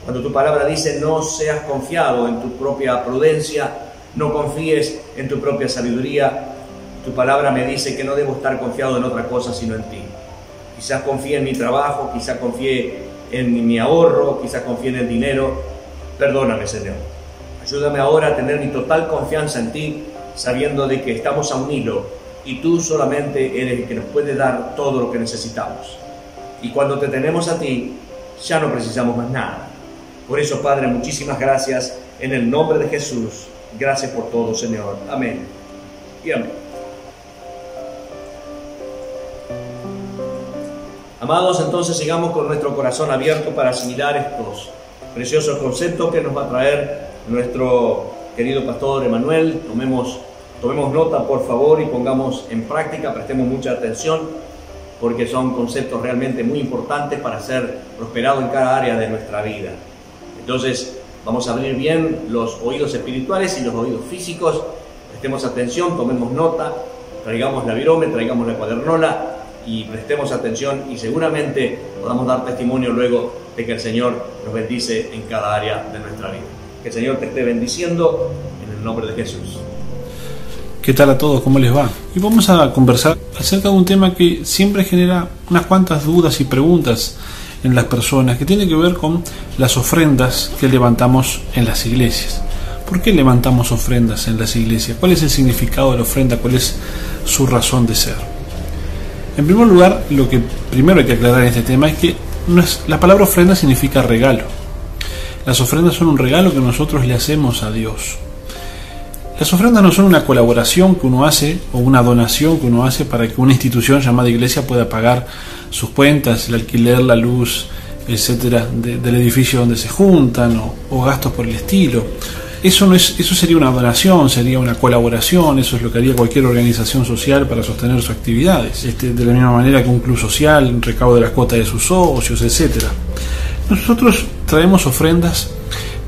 Cuando tu palabra dice no seas confiado en tu propia prudencia, no confíes en tu propia sabiduría, tu palabra me dice que no debo estar confiado en otra cosa sino en ti. Quizás confíe en mi trabajo, quizás confíe en mi ahorro, quizás confíe en el dinero. Perdóname, Señor. Ayúdame ahora a tener mi total confianza en ti, sabiendo de que estamos a un hilo y tú solamente eres el que nos puede dar todo lo que necesitamos. Y cuando te tenemos a ti, ya no precisamos más nada. Por eso, Padre, muchísimas gracias en el nombre de Jesús. Gracias por todo, Señor. Amén y amén. Amados, entonces sigamos con nuestro corazón abierto para asimilar estos preciosos conceptos que nos va a traer nuestro querido pastor Emanuel. Tomemos nota, por favor, y pongamos en práctica, prestemos mucha atención, porque son conceptos realmente muy importantes para ser prosperados en cada área de nuestra vida. Entonces, Vamos a abrir bien los oídos espirituales y los oídos físicos. Prestemos atención, tomemos nota, traigamos la virome, traigamos la cuadernola y prestemos atención y seguramente podamos dar testimonio luego de que el Señor nos bendice en cada área de nuestra vida. Que el Señor te esté bendiciendo en el nombre de Jesús.
¿Qué tal a todos? ¿Cómo les va? Y vamos a conversar acerca de un tema que siempre genera unas cuantas dudas y preguntas en las personas, que tiene que ver con las ofrendas que levantamos en las iglesias. ¿Por qué levantamos ofrendas en las iglesias? ¿Cuál es el significado de la ofrenda? ¿Cuál es su razón de ser? En primer lugar, lo que primero hay que aclarar en este tema es que la palabra ofrenda significa regalo. Las ofrendas son un regalo que nosotros le hacemos a Dios. Las ofrendas no son una colaboración que uno hace o una donación que uno hace para que una institución llamada iglesia pueda pagar sus cuentas, el alquiler, la luz, etcétera, del edificio donde se juntan o gastos por el estilo. Eso sería una donación, sería una colaboración, eso es lo que haría cualquier organización social para sostener sus actividades. De la misma manera que un club social, un recaudo de las cuotas de sus socios, etcétera. Nosotros traemos ofrendas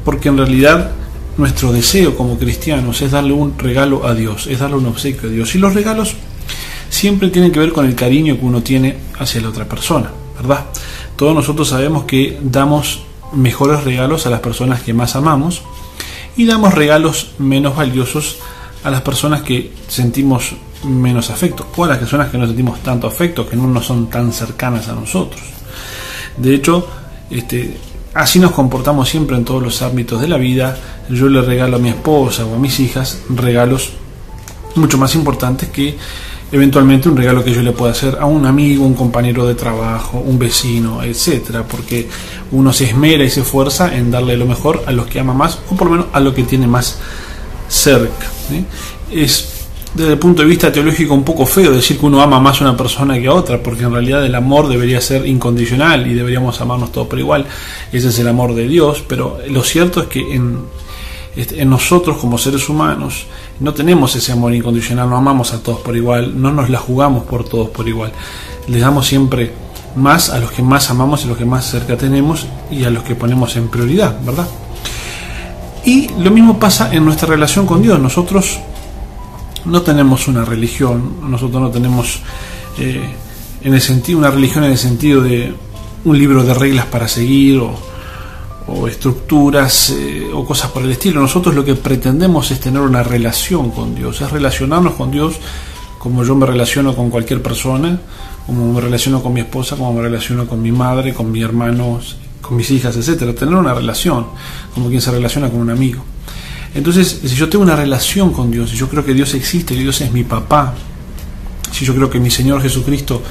porque en realidad nuestro deseo como cristianos es darle un regalo a Dios, es darle un obsequio a Dios. Y los regalos siempre tienen que ver con el cariño que uno tiene hacia la otra persona, ¿verdad? Todos nosotros sabemos que damos mejores regalos a las personas que más amamos y damos regalos menos valiosos a las personas que sentimos menos afecto, o a las personas que no sentimos tanto afecto, que no son tan cercanas a nosotros. De hecho, así nos comportamos siempre en todos los ámbitos de la vida. Yo le regalo a mi esposa o a mis hijas regalos mucho más importantes que eventualmente un regalo que yo le pueda hacer a un amigo, un compañero de trabajo, un vecino, etcétera, porque uno se esmera y se esfuerza en darle lo mejor a los que ama más, o por lo menos a lo que tiene más cerca, ¿sí? Es desde el punto de vista teológico un poco feo decir que uno ama más a una persona que a otra, porque en realidad el amor debería ser incondicional y deberíamos amarnos todos por igual. Ese es el amor de Dios, pero lo cierto es que en nosotros como seres humanos no tenemos ese amor incondicional, no amamos a todos por igual, no nos la jugamos por todos por igual. Les damos siempre más a los que más amamos y a los que más cerca tenemos y a los que ponemos en prioridad, ¿verdad? Y lo mismo pasa en nuestra relación con Dios. Nosotros no tenemos una religión, nosotros no tenemos una religión en el sentido de un libro de reglas para seguir o estructuras o cosas por el estilo. Nosotros lo que pretendemos es tener una relación con Dios, es relacionarnos con Dios como yo me relaciono con cualquier persona, como me relaciono con mi esposa, como me relaciono con mi madre, con mis hermanos, con mis hijas, etcétera. Tener una relación como quien se relaciona con un amigo. Entonces, si yo tengo una relación con Dios, si yo creo que Dios existe, que Dios es mi papá, si yo creo que mi Señor Jesucristo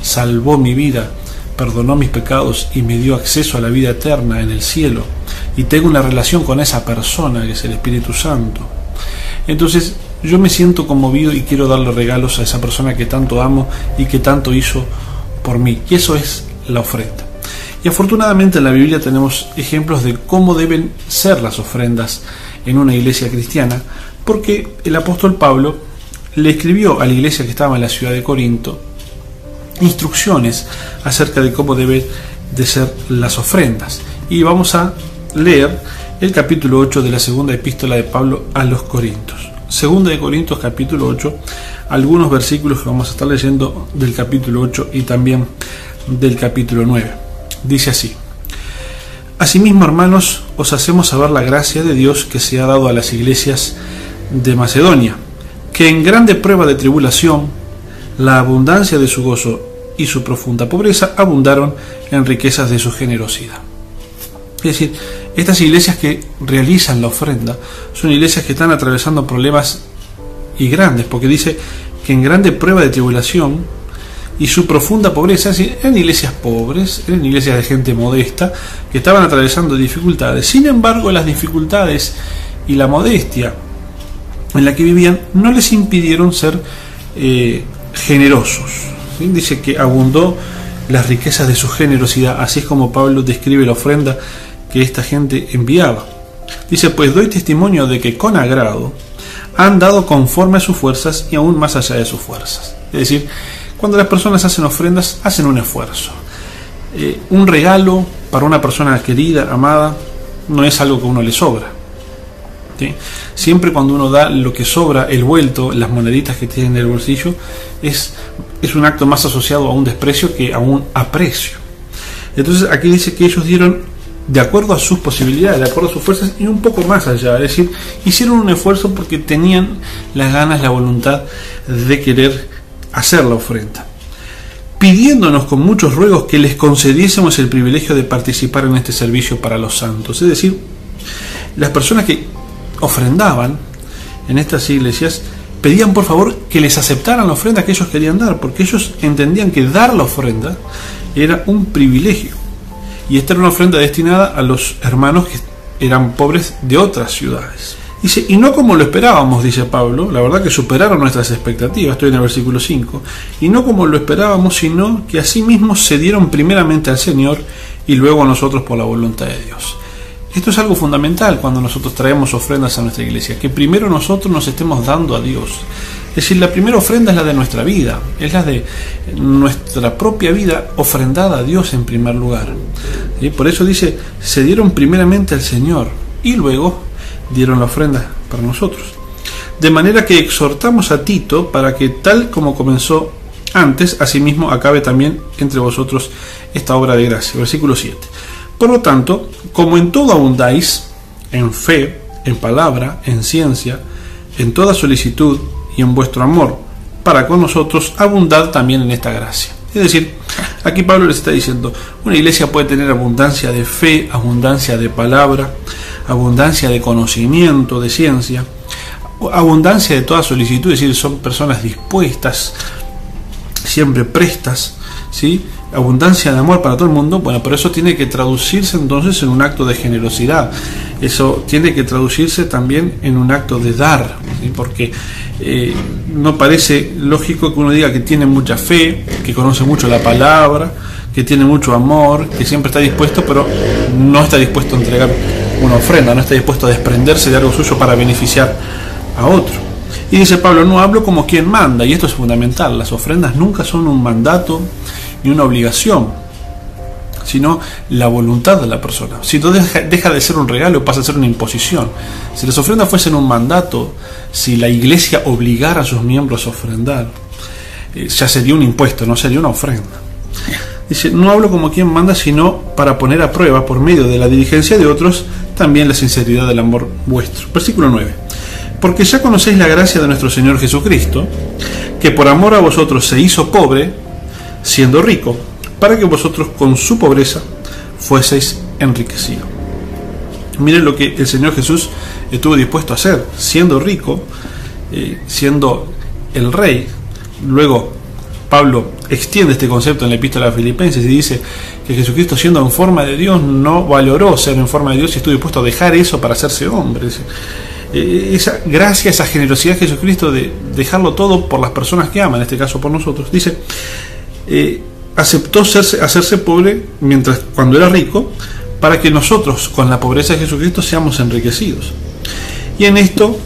salvó mi vida, perdonó mis pecados y me dio acceso a la vida eterna en el cielo, y tengo una relación con esa persona que es el Espíritu Santo, entonces yo me siento conmovido y quiero darle regalos a esa persona que tanto amo y que tanto hizo por mí, y eso es la ofrenda. Y afortunadamente en la Biblia tenemos ejemplos de cómo deben ser las ofrendas en una iglesia cristiana, porque el apóstol Pablo le escribió a la iglesia que estaba en la ciudad de Corinto instrucciones acerca de cómo deben de ser las ofrendas. Y vamos a leer el capítulo 8 de la segunda epístola de Pablo a los Corintios. Segunda de Corintios, capítulo 8, algunos versículos que vamos a estar leyendo del capítulo 8 y también del capítulo 9. Dice así: Asimismo, hermanos, os hacemos saber la gracia de Dios que se ha dado a las iglesias de Macedonia, que en grande prueba de tribulación, la abundancia de su gozo y su profunda pobreza abundaron en riquezas de su generosidad. Es decir, estas iglesias que realizan la ofrenda son iglesias que están atravesando problemas y grandes, porque dice que en grande prueba de tribulación y su profunda pobreza, es decir, eran iglesias pobres, eran iglesias de gente modesta que estaban atravesando dificultades. Sin embargo, las dificultades y la modestia en la que vivían no les impidieron ser generosos, ¿sí? Dice que abundó las riquezas de su generosidad, así es como Pablo describe la ofrenda que esta gente enviaba. Dice: pues doy testimonio de que con agrado han dado conforme a sus fuerzas y aún más allá de sus fuerzas. Es decir, cuando las personas hacen ofrendas, hacen un esfuerzo. Un regalo para una persona querida, amada, no es algo que a uno le sobra. ¿Sí? Siempre cuando uno da lo que sobra, el vuelto, las moneditas que tiene en el bolsillo, es un acto más asociado a un desprecio que a un aprecio. Entonces aquí dice que ellos dieron de acuerdo a sus posibilidades, de acuerdo a sus fuerzas y un poco más allá, es decir, hicieron un esfuerzo porque tenían las ganas, la voluntad de querer hacer la ofrenda, pidiéndonos con muchos ruegos que les concediésemos el privilegio de participar en este servicio para los santos. Es decir, las personas que ofrendaban en estas iglesias pedían por favor que les aceptaran la ofrenda que ellos querían dar, porque ellos entendían que dar la ofrenda era un privilegio, y esta era una ofrenda destinada a los hermanos que eran pobres de otras ciudades. Dice, y no como lo esperábamos, dice Pablo, la verdad que superaron nuestras expectativas, estoy en el versículo 5, y no como lo esperábamos, sino que asimismo se dieron primeramente al Señor y luego a nosotros por la voluntad de Dios. Esto es algo fundamental cuando nosotros traemos ofrendas a nuestra iglesia, que primero nosotros nos estemos dando a Dios. Es decir, la primera ofrenda es la de nuestra vida, es la de nuestra propia vida ofrendada a Dios en primer lugar. ¿Sí? Por eso dice, se dieron primeramente al Señor y luego dieron la ofrenda para nosotros. De manera que exhortamos a Tito para que tal como comenzó antes, asimismo acabe también entre vosotros esta obra de gracia. Versículo 7. Por lo tanto, como en todo abundáis, en fe, en palabra, en ciencia, en toda solicitud y en vuestro amor para con nosotros, abundad también en esta gracia. Es decir, aquí Pablo les está diciendo, una iglesia puede tener abundancia de fe, abundancia de palabra, abundancia de conocimiento, de ciencia, abundancia de toda solicitud, es decir, son personas dispuestas, siempre prestas, ¿sí? Abundancia de amor para todo el mundo. Bueno, pero eso tiene que traducirse entonces en un acto de generosidad, eso tiene que traducirse también en un acto de dar, ¿sí? Porque no parece lógico que uno diga que tiene mucha fe, que conoce mucho la palabra, que tiene mucho amor, que siempre está dispuesto, pero no está dispuesto a entregar una ofrenda, no está dispuesto a desprenderse de algo suyo para beneficiar a otro. Y dice Pablo, no hablo como quien manda, y esto es fundamental, las ofrendas nunca son un mandato ni una obligación, sino la voluntad de la persona. Si no deja de ser un regalo, pasa a ser una imposición. Si las ofrendas fuesen un mandato, si la iglesia obligara a sus miembros a ofrendar, ya sería un impuesto, no sería una ofrenda. Dice, no hablo como quien manda, sino para poner a prueba, por medio de la diligencia de otros, también la sinceridad del amor vuestro. Versículo 9. Porque ya conocéis la gracia de nuestro Señor Jesucristo, que por amor a vosotros se hizo pobre, siendo rico, para que vosotros con su pobreza fueseis enriquecidos. Miren lo que el Señor Jesús estuvo dispuesto a hacer, siendo rico, siendo el rey. Luego Pablo extiende este concepto en la epístola a Filipenses y dice que Jesucristo, siendo en forma de Dios, no valoró ser en forma de Dios y estuvo dispuesto a dejar eso para hacerse hombre. Esa gracia, esa generosidad de Jesucristo de dejarlo todo por las personas que ama, en este caso por nosotros, dice, aceptó hacerse pobre cuando era rico, para que nosotros con la pobreza de Jesucristo seamos enriquecidos. Y en esto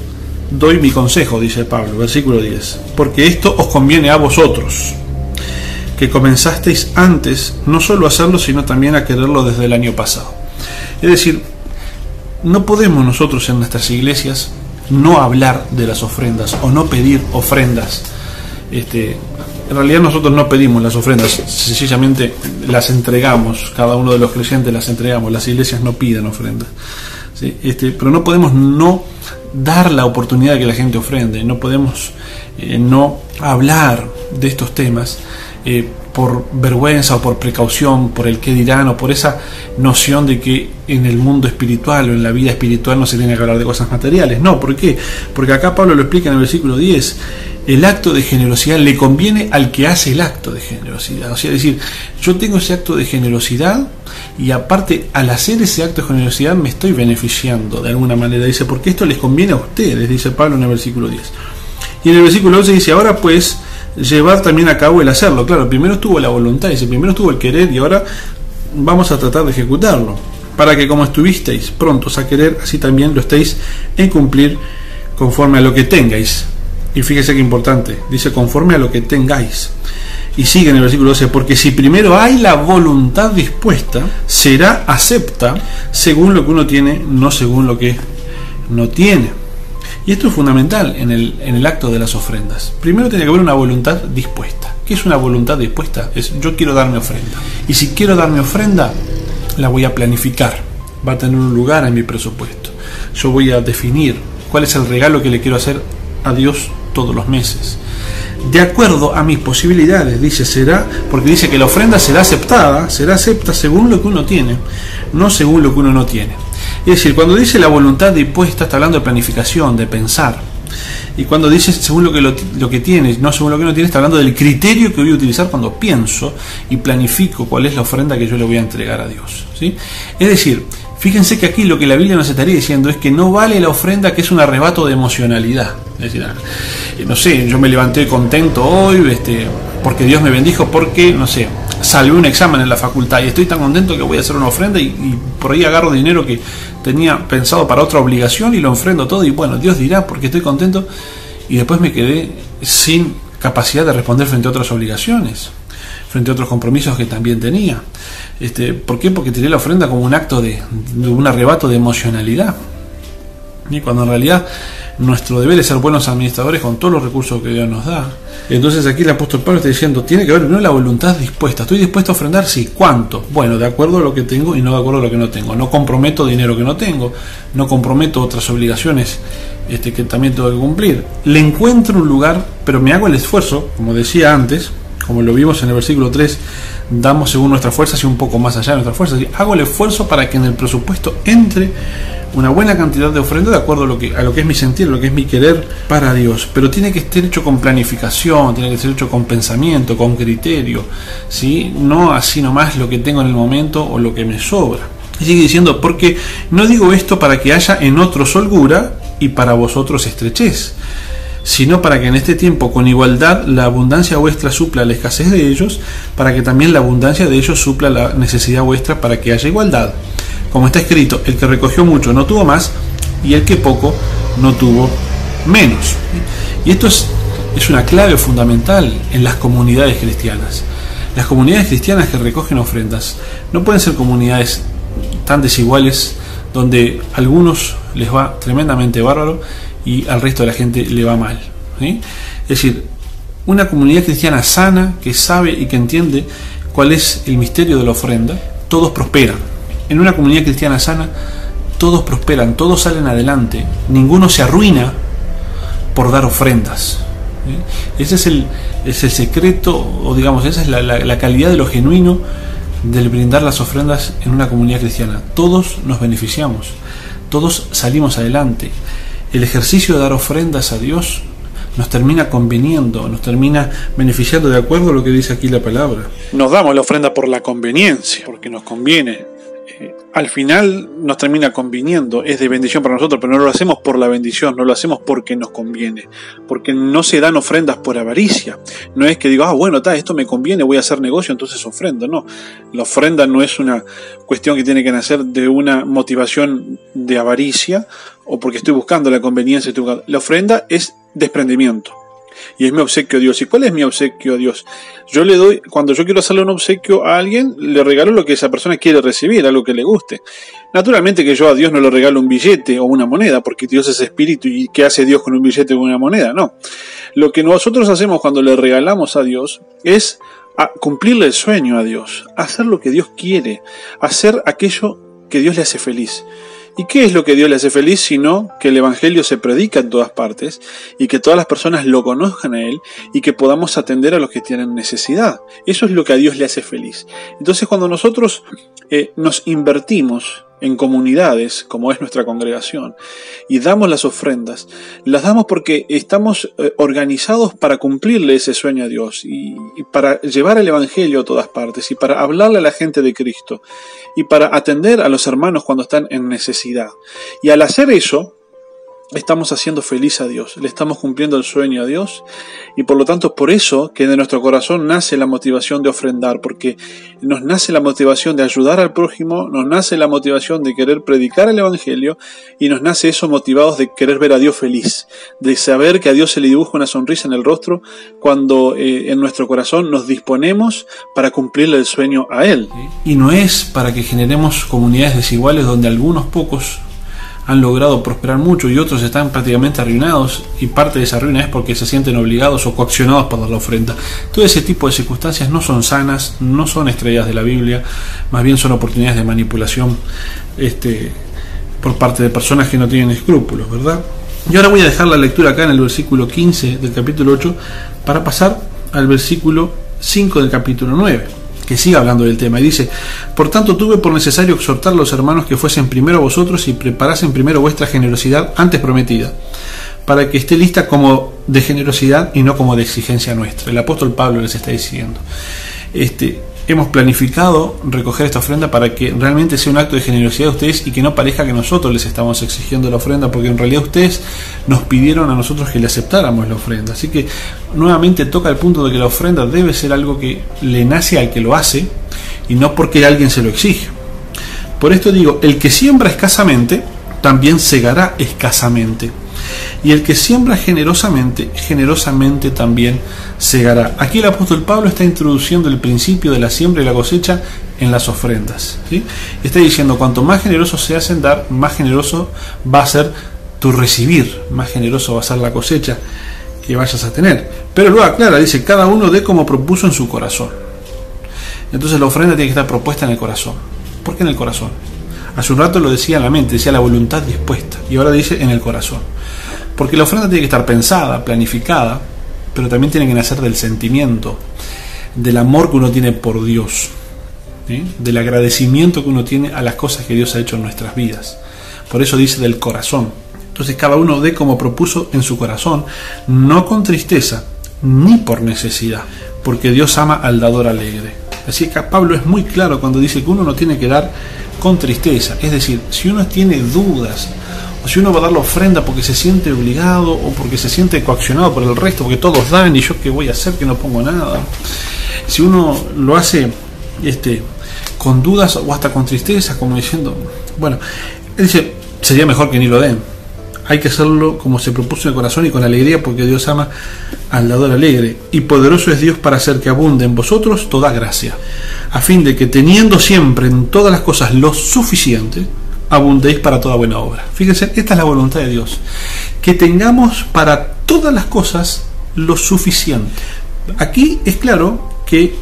doy mi consejo, dice Pablo, versículo 10, porque esto os conviene a vosotros, que comenzasteis antes no solo a hacerlo, sino también a quererlo desde el año pasado. Es decir, no podemos nosotros en nuestras iglesias no hablar de las ofrendas o no pedir ofrendas. En realidad nosotros no pedimos las ofrendas, sencillamente las entregamos, cada uno de los creyentes las entregamos, las iglesias no piden ofrendas, ¿sí? Pero no podemos no dar la oportunidad de que la gente ofrende, no podemos no hablar de estos temas por vergüenza o por precaución, por el qué dirán o por esa noción de que en el mundo espiritual o en la vida espiritual no se tiene que hablar de cosas materiales. No, ¿por qué? Porque acá Pablo lo explica en el versículo 10, el acto de generosidad le conviene al que hace el acto de generosidad. O sea, es decir, yo tengo ese acto de generosidad y aparte al hacer ese acto de generosidad me estoy beneficiando de alguna manera. Dice, porque esto les conviene a ustedes, dice Pablo en el versículo 10. Y en el versículo 11 dice, ahora pues, llevar también a cabo el hacerlo. Claro, primero estuvo la voluntad, dice, primero estuvo el querer y ahora vamos a tratar de ejecutarlo, para que como estuvisteis prontos a querer, así también lo estéis en cumplir conforme a lo que tengáis. Y fíjese qué importante, dice conforme a lo que tengáis. Y sigue en el versículo 12, porque si primero hay la voluntad dispuesta, será acepta según lo que uno tiene, no según lo que no tiene. Y esto es fundamental en el acto de las ofrendas. Primero tiene que haber una voluntad dispuesta. ¿Qué es una voluntad dispuesta? Es yo quiero dar mi ofrenda. Y si quiero dar mi ofrenda, la voy a planificar. Va a tener un lugar en mi presupuesto. Yo voy a definir cuál es el regalo que le quiero hacer a Dios todos los meses. De acuerdo a mis posibilidades, dice, será, porque dice que la ofrenda será aceptada, será acepta según lo que uno tiene, no según lo que uno no tiene. Es decir, cuando dice la voluntad dispuesta, está hablando de planificación, de pensar. Y cuando dice según lo que tienes, no según lo que no tienes, está hablando del criterio que voy a utilizar cuando pienso y planifico cuál es la ofrenda que yo le voy a entregar a Dios, ¿sí? Es decir, fíjense que aquí lo que la Biblia nos estaría diciendo es que no vale la ofrenda que es un arrebato de emocionalidad. Es decir, no sé, yo me levanté contento hoy porque Dios me bendijo, porque, no sé, salvé un examen en la facultad y estoy tan contento que voy a hacer una ofrenda y por ahí agarro dinero que tenía pensado para otra obligación y lo ofrendo todo y bueno, Dios dirá porque estoy contento, y después me quedé sin capacidad de responder frente a otras obligaciones, frente a otros compromisos que también tenía. ¿Por qué? Porque tiré la ofrenda como un acto de un arrebato de emocionalidad, y cuando en realidad nuestro deber es ser buenos administradores con todos los recursos que Dios nos da. Entonces aquí el apóstol Pablo está diciendo, tiene que haber primero la voluntad dispuesta. ¿Estoy dispuesto a ofrendar? Sí. ¿Cuánto? Bueno, de acuerdo a lo que tengo y no de acuerdo a lo que no tengo. No comprometo dinero que no tengo, no comprometo otras obligaciones que también tengo que cumplir. Le encuentro un lugar, pero me hago el esfuerzo, como decía antes, como lo vimos en el versículo 3, damos según nuestras fuerzas y un poco más allá de nuestras fuerzas. Hago el esfuerzo para que en el presupuesto entre una buena cantidad de ofrenda de acuerdo a lo que es mi sentir, a lo que es mi querer para Dios. Pero tiene que estar hecho con planificación, tiene que ser hecho con pensamiento, con criterio, ¿sí? No así nomás lo que tengo en el momento o lo que me sobra. Y sigue diciendo, porque no digo esto para que haya en otros holgura y para vosotros estrechez, sino para que en este tiempo con igualdad la abundancia vuestra supla la escasez de ellos, para que también la abundancia de ellos supla la necesidad vuestra, para que haya igualdad. Como está escrito, el que recogió mucho no tuvo más, y el que poco no tuvo menos. Y esto es una clave fundamental en las comunidades cristianas. Las comunidades cristianas que recogen ofrendas no pueden ser comunidades tan desiguales, donde a algunos les va tremendamente bárbaro y al resto de la gente le va mal, ¿sí? Es decir, una comunidad cristiana sana, que sabe y que entiende cuál es el misterio de la ofrenda, todos prosperan. En una comunidad cristiana sana, todos prosperan, todos salen adelante, ninguno se arruina por dar ofrendas, ¿sí? Ese es el secreto, o digamos, esa es la calidad de lo genuino del brindar las ofrendas en una comunidad cristiana. Todos nos beneficiamos, todos salimos adelante. El ejercicio de dar ofrendas a Dios nos termina conveniendo, nos termina beneficiando de acuerdo a lo que dice aquí la palabra. Nos damos la ofrenda por la conveniencia, porque nos conviene. Al final nos termina conviniendo, es de bendición para nosotros, pero no lo hacemos por la bendición, no lo hacemos porque nos conviene, porque no se dan ofrendas por avaricia. No es que digo, bueno, esto me conviene, voy a hacer negocio, entonces ofrendo. No, la ofrenda no es una cuestión que tiene que nacer de una motivación de avaricia o porque estoy buscando la conveniencia. La ofrenda es desprendimiento. Y es mi obsequio a Dios. ¿Y cuál es mi obsequio a Dios? Yo le doy, cuando yo quiero hacerle un obsequio a alguien, le regalo lo que esa persona quiere recibir, algo que le guste. Naturalmente que yo a Dios no le regalo un billete o una moneda, porque Dios es espíritu, y ¿qué hace Dios con un billete o una moneda? No. Lo que nosotros hacemos cuando le regalamos a Dios es cumplirle el sueño a Dios, hacer lo que Dios quiere, hacer aquello que Dios le hace feliz. ¿Y qué es lo que Dios le hace feliz? Sino que el Evangelio se predica en todas partes y que todas las personas lo conozcan a Él y que podamos atender a los que tienen necesidad. Eso es lo que a Dios le hace feliz. Entonces, cuando nosotros nos invertimos en comunidades, como es nuestra congregación, y damos las ofrendas, las damos porque estamos organizados para cumplirle ese sueño a Dios y para llevar el Evangelio a todas partes y para hablarle a la gente de Cristo y para atender a los hermanos cuando están en necesidad. Y al hacer eso, estamos haciendo feliz a Dios, le estamos cumpliendo el sueño a Dios, y por lo tanto es por eso que de nuestro corazón nace la motivación de ofrendar, porque nos nace la motivación de ayudar al prójimo, nos nace la motivación de querer predicar el Evangelio, y nos nace eso motivados de querer ver a Dios feliz, de saber que a Dios se le dibuja una sonrisa en el rostro cuando en nuestro corazón nos disponemos para cumplirle el sueño a Él. Y no es para que generemos comunidades desiguales donde algunos pocos han logrado prosperar mucho y otros están prácticamente arruinados, y parte de esa ruina es porque se sienten obligados o coaccionados por dar la ofrenda. Todo ese tipo de circunstancias no son sanas, no son estrellas de la Biblia, más bien son oportunidades de manipulación por parte de personas que no tienen escrúpulos, ¿verdad? Y ahora voy a dejar la lectura acá en el versículo 15 del capítulo 8 para pasar al versículo 5 del capítulo 9. Que sigue hablando del tema, y dice: por tanto tuve por necesario exhortar a los hermanos que fuesen primero vosotros y preparasen primero vuestra generosidad antes prometida, para que esté lista como de generosidad y no como de exigencia nuestra. El apóstol Pablo les está diciendo, hemos planificado recoger esta ofrenda para que realmente sea un acto de generosidad de ustedes y que no parezca que nosotros les estamos exigiendo la ofrenda, porque en realidad ustedes nos pidieron a nosotros que le aceptáramos la ofrenda. Así que nuevamente toca el punto de que la ofrenda debe ser algo que le nace al que lo hace y no porque alguien se lo exige. Por esto digo, el que siembra escasamente también segará escasamente, y el que siembra generosamente, generosamente también segará. Aquí el apóstol Pablo está introduciendo el principio de la siembra y la cosecha en las ofrendas, ¿sí? Está diciendo, cuanto más generoso seas en dar, más generoso va a ser tu recibir, más generoso va a ser la cosecha que vayas a tener. Pero luego aclara, dice, cada uno dé como propuso en su corazón. Entonces la ofrenda tiene que estar propuesta en el corazón. ¿Por qué en el corazón? Hace un rato lo decía en la mente, decía la voluntad dispuesta, y ahora dice en el corazón. Porque la ofrenda tiene que estar pensada, planificada, pero también tiene que nacer del sentimiento, del amor que uno tiene por Dios, ¿sí? Del agradecimiento que uno tiene a las cosas que Dios ha hecho en nuestras vidas. Por eso dice del corazón. Entonces cada uno dé como propuso en su corazón, no con tristeza, ni por necesidad, porque Dios ama al dador alegre. Así que Pablo es muy claro cuando dice que uno no tiene que dar con tristeza. Es decir, si uno tiene dudas, o si uno va a dar la ofrenda porque se siente obligado o porque se siente coaccionado por el resto, porque todos dan y yo qué voy a hacer que no pongo nada, si uno lo hace con dudas o hasta con tristeza, como diciendo, bueno, él dice, sería mejor que ni lo den. Hay que hacerlo como se propuso en el corazón y con alegría, porque Dios ama al dador alegre, y poderoso es Dios para hacer que abunde en vosotros toda gracia, a fin de que teniendo siempre en todas las cosas lo suficiente, abundéis para toda buena obra. Fíjense, esta es la voluntad de Dios, que tengamos para todas las cosas lo suficiente. Aquí es claro que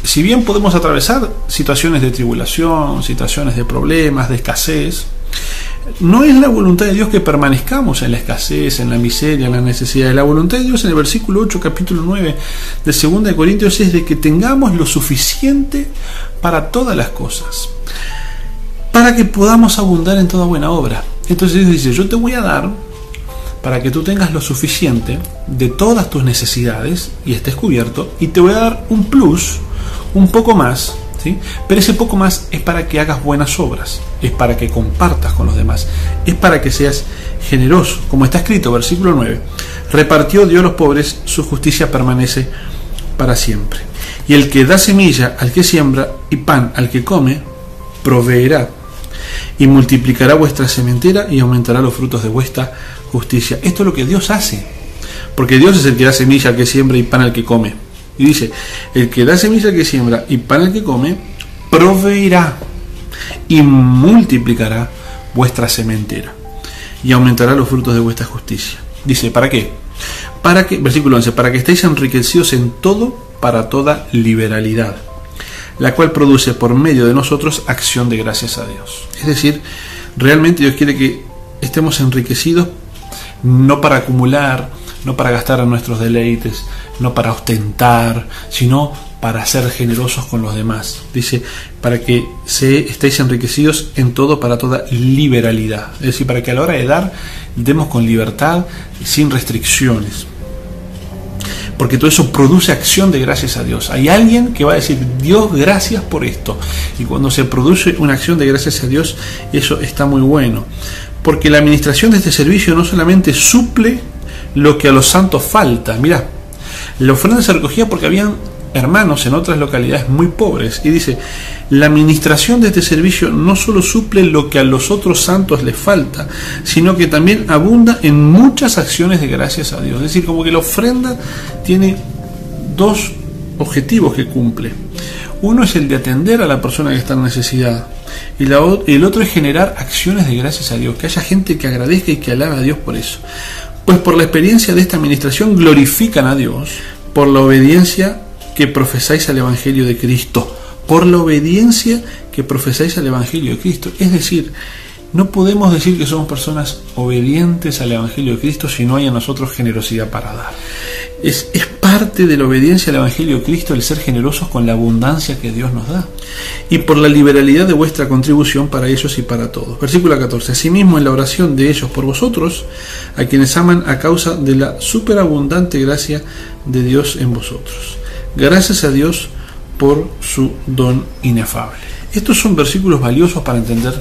si bien podemos atravesar situaciones de tribulación, situaciones de problemas, de escasez, no es la voluntad de Dios que permanezcamos en la escasez, en la miseria, en la necesidad. La voluntad de Dios en el versículo 8, capítulo 9 de 2 de Corintios es de que tengamos lo suficiente para todas las cosas, para que podamos abundar en toda buena obra. Entonces Dios dice, yo te voy a dar para que tú tengas lo suficiente de todas tus necesidades y estés cubierto, y te voy a dar un plus, un poco más, ¿sí? Pero ese poco más es para que hagas buenas obras, es para que compartas con los demás, es para que seas generoso, como está escrito, versículo 9, repartió, dio a los pobres, su justicia permanece para siempre. Y el que da semilla al que siembra y pan al que come, proveerá y multiplicará vuestra sementera y aumentará los frutos de vuestra justicia. Esto es lo que Dios hace, porque Dios es el que da semilla al que siembra y pan al que come. Y dice, el que da semilla al que siembra y pan al que come, proveerá y multiplicará vuestra sementera y aumentará los frutos de vuestra justicia. Dice, ¿para qué? Para que, versículo 11, para que estéis enriquecidos en todo para toda liberalidad, la cual produce por medio de nosotros acción de gracias a Dios. Es decir, realmente Dios quiere que estemos enriquecidos, no para acumular, no para gastar en nuestros deleites, no para ostentar, sino para ser generosos con los demás. Dice, para que estéis enriquecidos en todo para toda liberalidad. Es decir, para que a la hora de dar, demos con libertad y sin restricciones. Porque todo eso produce acción de gracias a Dios. Hay alguien que va a decir, Dios, gracias por esto. Y cuando se produce una acción de gracias a Dios, eso está muy bueno. porque la administración de este servicio no solamente suple lo que a los santos falta. Mirá, la ofrenda se recogía porque habían hermanos en otras localidades muy pobres, y dice, la administración de este servicio no solo suple lo que a los otros santos les falta, sino que también abunda en muchas acciones de gracias a Dios. Es decir, como que la ofrenda tiene dos objetivos que cumple. Uno es el de atender a la persona que está en necesidad, y el otro es generar acciones de gracias a Dios, que haya gente que agradezca y que alabe a Dios por eso. Pues por la experiencia de esta administración glorifican a Dios por la obediencia que profesáis al Evangelio de Cristo. Por la obediencia que profesáis al Evangelio de Cristo. Es decir, no podemos decir que somos personas obedientes al Evangelio de Cristo si no hay en nosotros generosidad para dar. Es parte de la obediencia al Evangelio de Cristo el ser generosos con la abundancia que Dios nos da. Y por la liberalidad de vuestra contribución para ellos y para todos. Versículo 14. Asimismo, en la oración de ellos por vosotros, a quienes aman a causa de la superabundante gracia de Dios en vosotros. Gracias a Dios por su don inefable. Estos son versículos valiosos para entender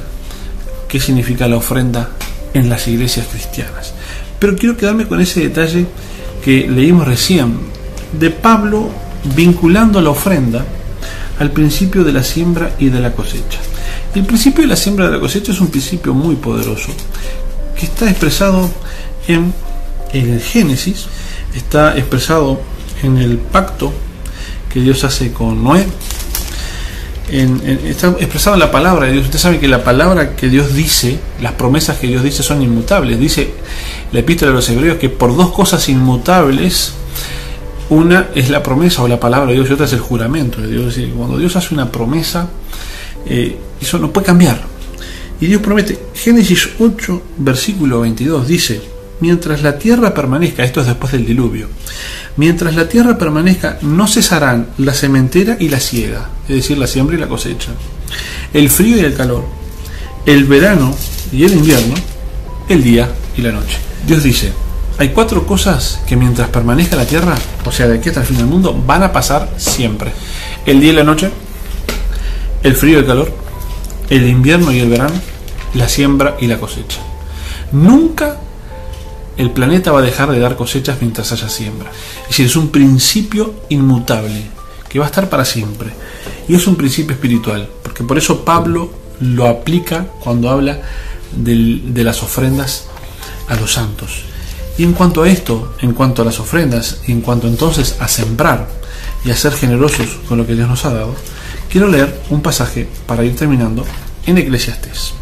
qué significa la ofrenda en las iglesias cristianas. Pero quiero quedarme con ese detalle que leímos recién, de Pablo vinculando la ofrenda al principio de la siembra y de la cosecha. El principio de la siembra y de la cosecha es un principio muy poderoso, que está expresado en el Génesis, está expresado en el pacto que Dios hace con Noé, está expresado en la palabra de Dios. Usted sabe que la palabra que Dios dice, las promesas que Dios dice son inmutables. Dice la epístola de los Hebreos que por dos cosas inmutables, una es la promesa o la palabra de Dios y otra es el juramento de Dios. Es decir, cuando Dios hace una promesa, eso no puede cambiar. Y Dios promete, Génesis 8, versículo 22, dice: mientras la tierra permanezca, esto es después del diluvio, mientras la tierra permanezca, no cesarán la sementera y la siega, es decir, la siembra y la cosecha, el frío y el calor, el verano y el invierno, el día y la noche. Dios dice, hay cuatro cosas que mientras permanezca la tierra, o sea, de aquí hasta el fin del mundo, van a pasar siempre: el día y la noche, el frío y el calor, el invierno y el verano, la siembra y la cosecha. Nunca el planeta va a dejar de dar cosechas mientras haya siembra. Es decir, es un principio inmutable que va a estar para siempre. Y es un principio espiritual, porque por eso Pablo lo aplica cuando habla de las ofrendas a los santos. Y en cuanto a esto, en cuanto a las ofrendas, y en cuanto entonces a sembrar y a ser generosos con lo que Dios nos ha dado, quiero leer un pasaje para ir terminando en Eclesiastés.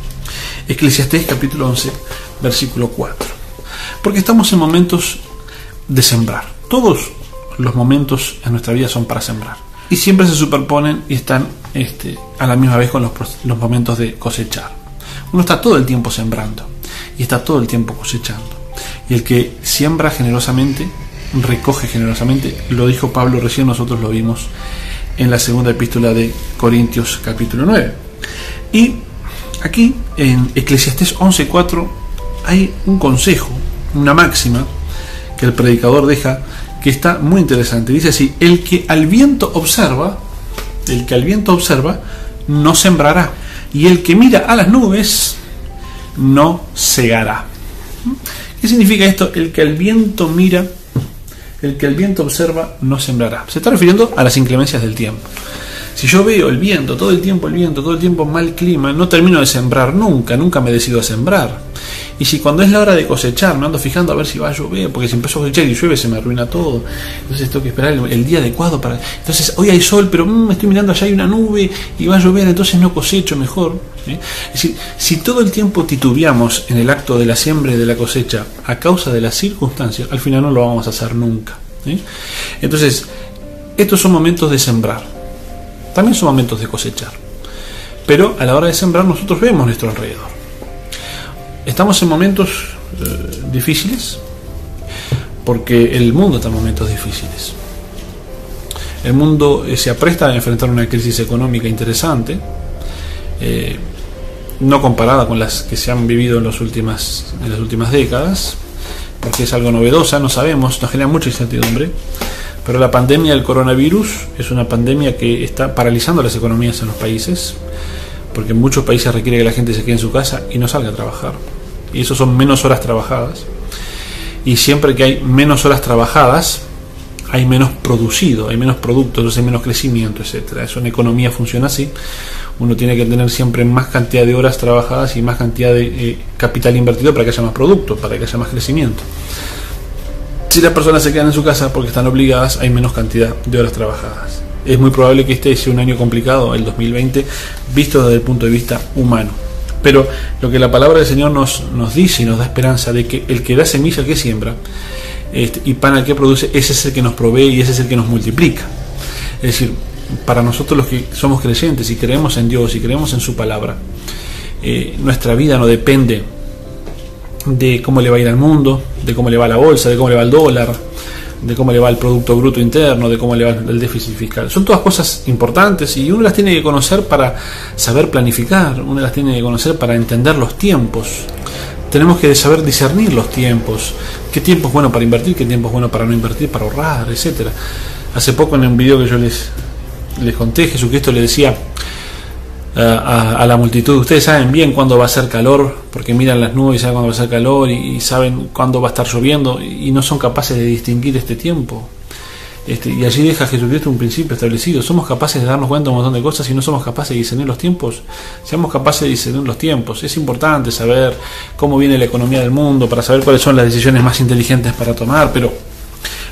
Eclesiastés capítulo 11, versículo 4. Porque estamos en momentos de sembrar. Todos los momentos en nuestra vida son para sembrar. Y siempre se superponen y están a la misma vez con los momentos de cosechar. Uno está todo el tiempo sembrando y está todo el tiempo cosechando. Y el que siembra generosamente, recoge generosamente. Lo dijo Pablo recién, nosotros lo vimos en la segunda epístola de Corintios capítulo 9. Y aquí en Eclesiastés 11:4 hay un consejo, una máxima que el predicador deja, que está muy interesante. Dice así: el que al viento observa no sembrará, y el que mira a las nubes no segará. ¿Qué significa esto? El que al viento mira, el que al viento observa no sembrará. Se está refiriendo a las inclemencias del tiempo. Si yo veo el viento, todo el tiempo mal clima, no termino de sembrar nunca me decido a sembrar. Y si cuando es la hora de cosechar me ando fijando a ver si va a llover, porque si empezó a cosechar y llueve se me arruina todo, entonces tengo que esperar el día adecuado para... Entonces hoy hay sol, pero estoy mirando allá hay una nube y va a llover, entonces no cosecho mejor. Es decir, si todo el tiempo titubeamos en el acto de la siembra y de la cosecha a causa de las circunstancias, al final no lo vamos a hacer nunca. Entonces, estos son momentos de sembrar, también son momentos de cosechar, pero a la hora de sembrar nosotros vemos nuestro alrededor. Estamos en momentos difíciles, porque el mundo está en momentos difíciles. El mundo se apresta a enfrentar una crisis económica interesante, no comparada con las que se han vivido en las últimas décadas, porque es algo novedosa, no sabemos, nos genera mucha incertidumbre. Pero la pandemia del coronavirus es una pandemia que está paralizando las economías en los países, porque en muchos países requiere que la gente se quede en su casa y no salga a trabajar. y eso son menos horas trabajadas. Y siempre que hay menos horas trabajadas, hay menos producido, hay menos productos, entonces hay menos crecimiento, etcétera. Eso en economía funciona así. Uno tiene que tener siempre más cantidad de horas trabajadas y más cantidad de capital invertido para que haya más producto, para que haya más crecimiento. Si las personas se quedan en su casa porque están obligadas, hay menos cantidad de horas trabajadas. Es muy probable que este sea un año complicado, el 2020, visto desde el punto de vista humano. Pero lo que la palabra del Señor nos dice y nos da esperanza de que el que da semilla al que siembra y pan al que produce, ese es el que nos provee y ese es el que nos multiplica. Es decir, para nosotros los que somos creyentes y creemos en Dios y creemos en su palabra, nuestra vida no depende de cómo le va a ir al mundo, de cómo le va a la bolsa, de cómo le va el dólar, de cómo le va el Producto Bruto Interno, de cómo le va el déficit fiscal. Son todas cosas importantes y uno las tiene que conocer para saber planificar, uno las tiene que conocer para entender los tiempos. Tenemos que saber discernir los tiempos, qué tiempo es bueno para invertir, qué tiempo es bueno para no invertir, para ahorrar, etcétera. Hace poco en un video que yo les conté, Jesucristo le decía a la multitud: ustedes saben bien cuándo va a ser calor, porque miran las nubes y saben cuándo va a ser calor, y saben cuándo va a estar lloviendo, y no son capaces de distinguir este tiempo. Y allí deja Jesucristo un principio establecido. Somos capaces de darnos cuenta de un montón de cosas y no somos capaces de discernir los tiempos. Seamos capaces de discernir los tiempos. Es importante saber cómo viene la economía del mundo para saber cuáles son las decisiones más inteligentes para tomar, pero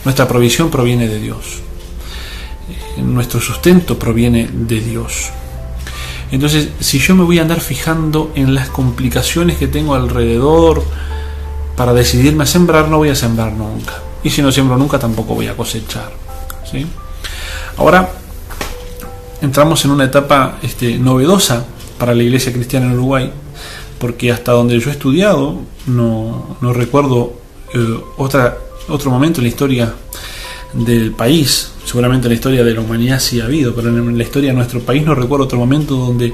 nuestra provisión proviene de Dios. Nuestro sustento proviene de Dios. Entonces, si yo me voy a andar fijando en las complicaciones que tengo alrededor para decidirme a sembrar, no voy a sembrar nunca. Y si no siembro nunca, tampoco voy a cosechar, ¿sí? Ahora entramos en una etapa novedosa para la iglesia cristiana en Uruguay, porque hasta donde yo he estudiado no recuerdo otro momento en la historia del país. Seguramente en la historia de la humanidad sí ha habido, pero en la historia de nuestro país no recuerdo otro momento donde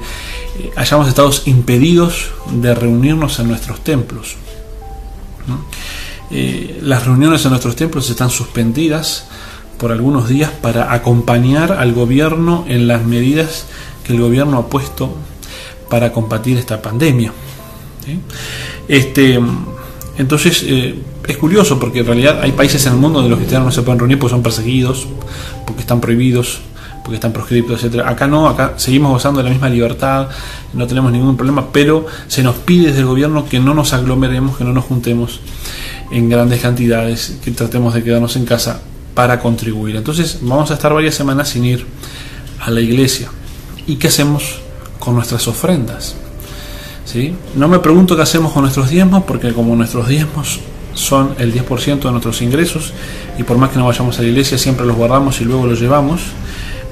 hayamos estado impedidos de reunirnos en nuestros templos, ¿no? Las reuniones en nuestros templos están suspendidas por algunos días para acompañar al gobierno en las medidas que el gobierno ha puesto para combatir esta pandemia, ¿sí? Entonces es curioso, porque en realidad hay países en el mundo donde los cristianos no se pueden reunir porque son perseguidos, porque están prohibidos, porque están proscriptos, etcétera. Acá no, acá seguimos gozando de la misma libertad, no tenemos ningún problema, pero se nos pide desde el gobierno que no nos aglomeremos, que no nos juntemos en grandes cantidades, que tratemos de quedarnos en casa para contribuir. Entonces vamos a estar varias semanas sin ir a la iglesia. ¿Y qué hacemos con nuestras ofrendas? ¿Sí? No me pregunto qué hacemos con nuestros diezmos, porque como nuestros diezmos son el 10% de nuestros ingresos, y por más que no vayamos a la iglesia siempre los guardamos y luego los llevamos,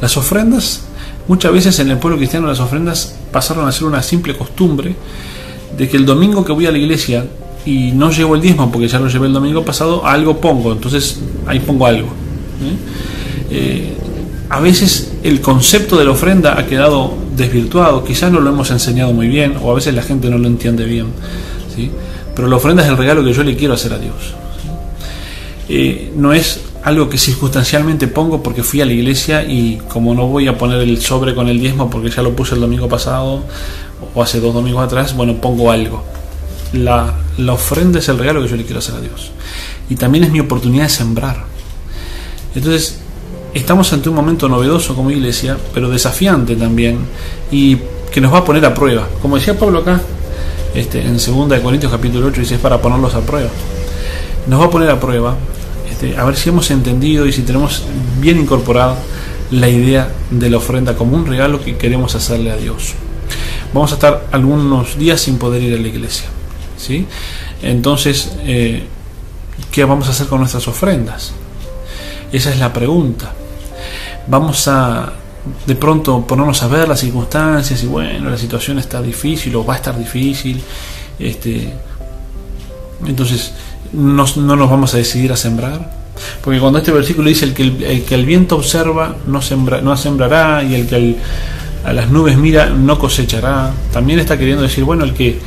las ofrendas, muchas veces en el pueblo cristiano las ofrendas pasaron a ser una simple costumbre de que el domingo que voy a la iglesia y no llevo el diezmo porque ya lo llevé el domingo pasado, algo pongo, entonces ahí pongo algo. A veces el concepto de la ofrenda ha quedado desvirtuado, quizás no lo hemos enseñado muy bien, o a veces la gente no lo entiende bien, ¿sí? Pero la ofrenda es el regalo que yo le quiero hacer a Dios, ¿sí? No es algo que circunstancialmente pongo porque fui a la iglesia y como no voy a poner el sobre con el diezmo porque ya lo puse el domingo pasado o hace 2 domingos atrás, bueno, pongo algo. La ofrenda es el regalo que yo le quiero hacer a Dios, y también es mi oportunidad de sembrar. Entonces estamos ante un momento novedoso como iglesia, pero desafiante también, y que nos va a poner a prueba. Como decía Pablo acá en 2 Corintios capítulo 8, dice: es para ponerlos a prueba. Nos va a poner a prueba, a ver si hemos entendido y si tenemos bien incorporada la idea de la ofrenda como un regalo que queremos hacerle a Dios. Vamos a estar algunos días sin poder ir a la iglesia, ¿sí? Entonces, ¿qué vamos a hacer con nuestras ofrendas? Esa es la pregunta. Vamos a de pronto ponernos a ver las circunstancias y bueno, la situación está difícil o va a estar difícil, entonces no nos vamos a decidir a sembrar, porque cuando este versículo dice el que el viento observa no sembrará, y el que a las nubes mira no cosechará, también está queriendo decir, bueno, el que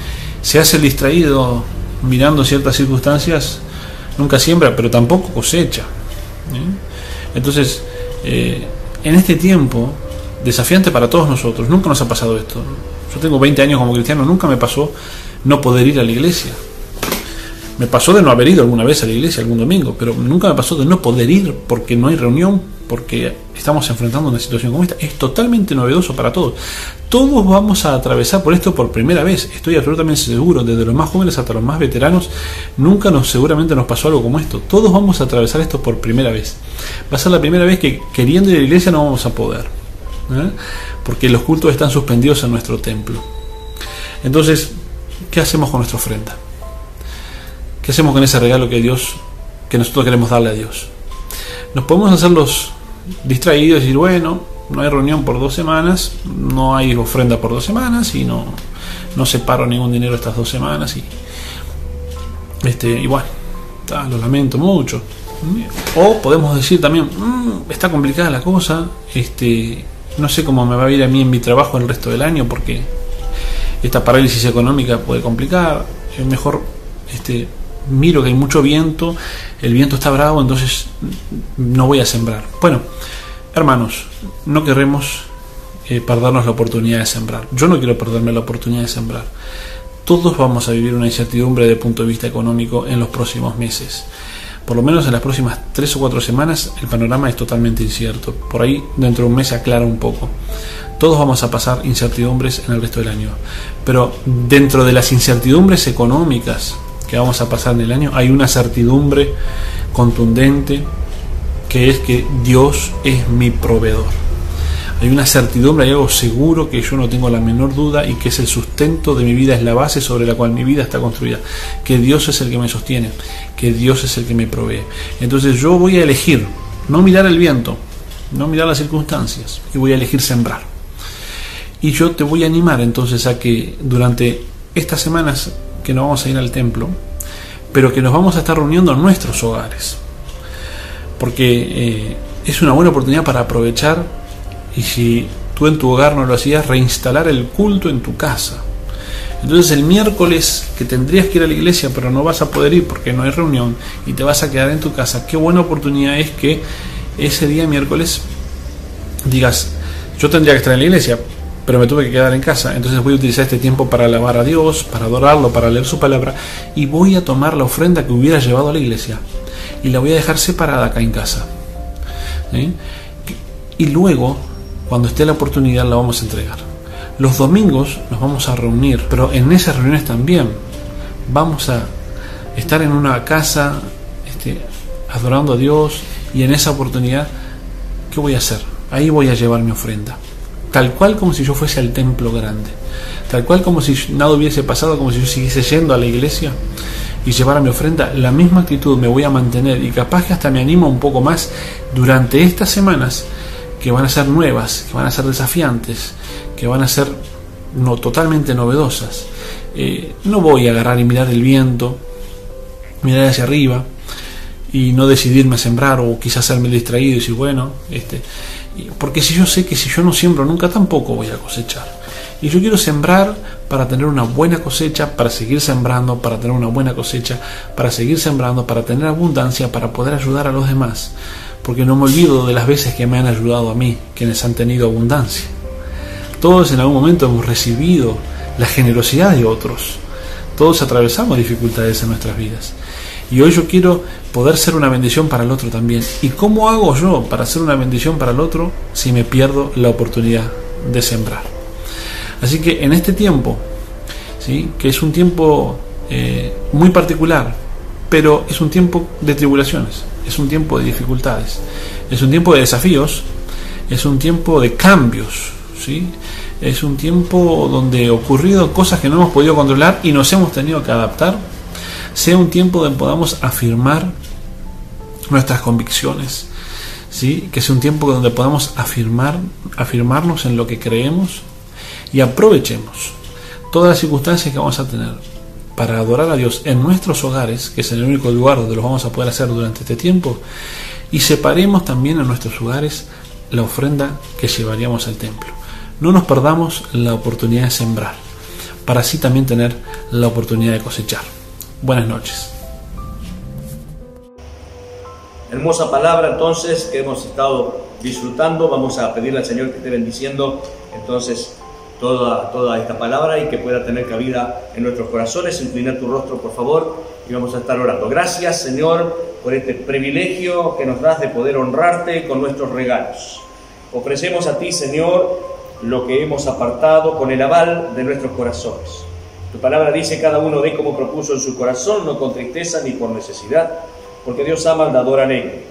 se hace el distraído mirando ciertas circunstancias nunca siembra, pero tampoco cosecha, Entonces en este tiempo desafiante para todos nosotros, nunca nos ha pasado esto. Yo tengo 20 años como cristiano, nunca me pasó no poder ir a la iglesia. Me pasó de no haber ido alguna vez a la iglesia algún domingo, pero nunca me pasó de no poder ir porque no hay reunión, porque estamos enfrentando una situación como esta. Es totalmente novedoso para todos. Todos vamos a atravesar por esto por primera vez. Estoy absolutamente seguro, desde los más jóvenes hasta los más veteranos, seguramente nos pasó algo como esto. Todos vamos a atravesar esto por primera vez. Va a ser la primera vez que queriendo ir a la iglesia no vamos a poder, porque los cultos están suspendidos en nuestro templo. Entonces, ¿qué hacemos con nuestra ofrenda? ¿Qué hacemos con ese regalo que nosotros queremos darle a Dios? Nos podemos hacer los distraídos y decir, bueno, no hay reunión por 2 semanas, no hay ofrenda por 2 semanas y no separo ningún dinero estas 2 semanas y bueno, lo lamento mucho. O podemos decir también, está complicada la cosa, no sé cómo me va a ir a mí en mi trabajo el resto del año porque esta parálisis económica puede complicar, es mejor miro que hay mucho viento, el viento está bravo, entonces no voy a sembrar. Bueno, hermanos, no queremos perdernos la oportunidad de sembrar. Yo no quiero perderme la oportunidad de sembrar. Todos vamos a vivir una incertidumbre desde el punto de vista económico en los próximos meses. Por lo menos en las próximas 3 o 4 semanas el panorama es totalmente incierto. Por ahí dentro de un mes se aclara un poco. Todos vamos a pasar incertidumbres en el resto del año. Pero dentro de las incertidumbres económicas que vamos a pasar en el año, hay una certidumbre contundente que es que Dios es mi proveedor. Hay una certidumbre, hay algo seguro que yo no tengo la menor duda y que es el sustento de mi vida, es la base sobre la cual mi vida está construida. Que Dios es el que me sostiene, que Dios es el que me provee. Entonces yo voy a elegir no mirar el viento, no mirar las circunstancias y voy a elegir sembrar. Y yo te voy a animar entonces a que durante estas semanas que no vamos a ir al templo, pero que nos vamos a estar reuniendo en nuestros hogares, porque es una buena oportunidad para aprovechar, y si tú en tu hogar no lo hacías, reinstalar el culto en tu casa. Entonces el miércoles que tendrías que ir a la iglesia pero no vas a poder ir porque no hay reunión y te vas a quedar en tu casa, qué buena oportunidad es que ese día miércoles digas, yo tendría que estar en la iglesia pero me tuve que quedar en casa, entonces voy a utilizar este tiempo para alabar a Dios, para adorarlo, para leer su palabra, y voy a tomar la ofrenda que hubiera llevado a la iglesia y la voy a dejar separada acá en casa, ¿sí? Y luego, cuando esté la oportunidad, la vamos a entregar. Los domingos nos vamos a reunir, pero en esas reuniones también vamos a estar en una casa adorando a Dios, y en esa oportunidad, ¿qué voy a hacer? Ahí voy a llevar mi ofrenda, tal cual como si yo fuese al templo grande, tal cual como si nada hubiese pasado, como si yo siguiese yendo a la iglesia y llevara mi ofrenda. La misma actitud me voy a mantener, y capaz que hasta me animo un poco más durante estas semanas que van a ser nuevas, que van a ser desafiantes, que van a ser totalmente novedosas. No voy a agarrar y mirar el viento, mirar hacia arriba y no decidirme a sembrar, o quizás hacerme distraído y decir, bueno, porque si yo sé que si yo no siembro nunca, tampoco voy a cosechar. Y yo quiero sembrar para tener una buena cosecha, para seguir sembrando, para tener una buena cosecha, para seguir sembrando, para tener abundancia, para poder ayudar a los demás. Porque no me olvido de las veces que me han ayudado a mí, quienes han tenido abundancia. Todos en algún momento hemos recibido la generosidad de otros. Todos atravesamos dificultades en nuestras vidas. Y hoy yo quiero poder ser una bendición para el otro también. ¿Y cómo hago yo para ser una bendición para el otro si me pierdo la oportunidad de sembrar? Así que en este tiempo, ¿sí?, que es un tiempo muy particular, pero es un tiempo de tribulaciones, es un tiempo de dificultades, es un tiempo de desafíos, es un tiempo de cambios, ¿sí? Es un tiempo donde han ocurrido cosas que no hemos podido controlar y nos hemos tenido que adaptar. Sea un tiempo donde podamos afirmar nuestras convicciones, ¿sí? Que sea un tiempo donde podamos afirmarnos en lo que creemos, y aprovechemos todas las circunstancias que vamos a tener para adorar a Dios en nuestros hogares, que es el único lugar donde lo vamos a poder hacer durante este tiempo, y separemos también en nuestros hogares la ofrenda que llevaríamos al templo. No nos perdamos la oportunidad de sembrar, para así también tener la oportunidad de cosechar. Buenas noches.
Hermosa palabra entonces que hemos estado disfrutando. Vamos a pedirle al Señor que esté bendiciendo entonces toda esta palabra y que pueda tener cabida en nuestros corazones. Inclina tu rostro, por favor, y vamos a estar orando. Gracias, Señor, por este privilegio que nos das de poder honrarte con nuestros regalos. Ofrecemos a ti, Señor, lo que hemos apartado con el aval de nuestros corazones. Tu palabra dice: cada uno dé como propuso en su corazón, no con tristeza ni por necesidad, porque Dios ama al dador alegre.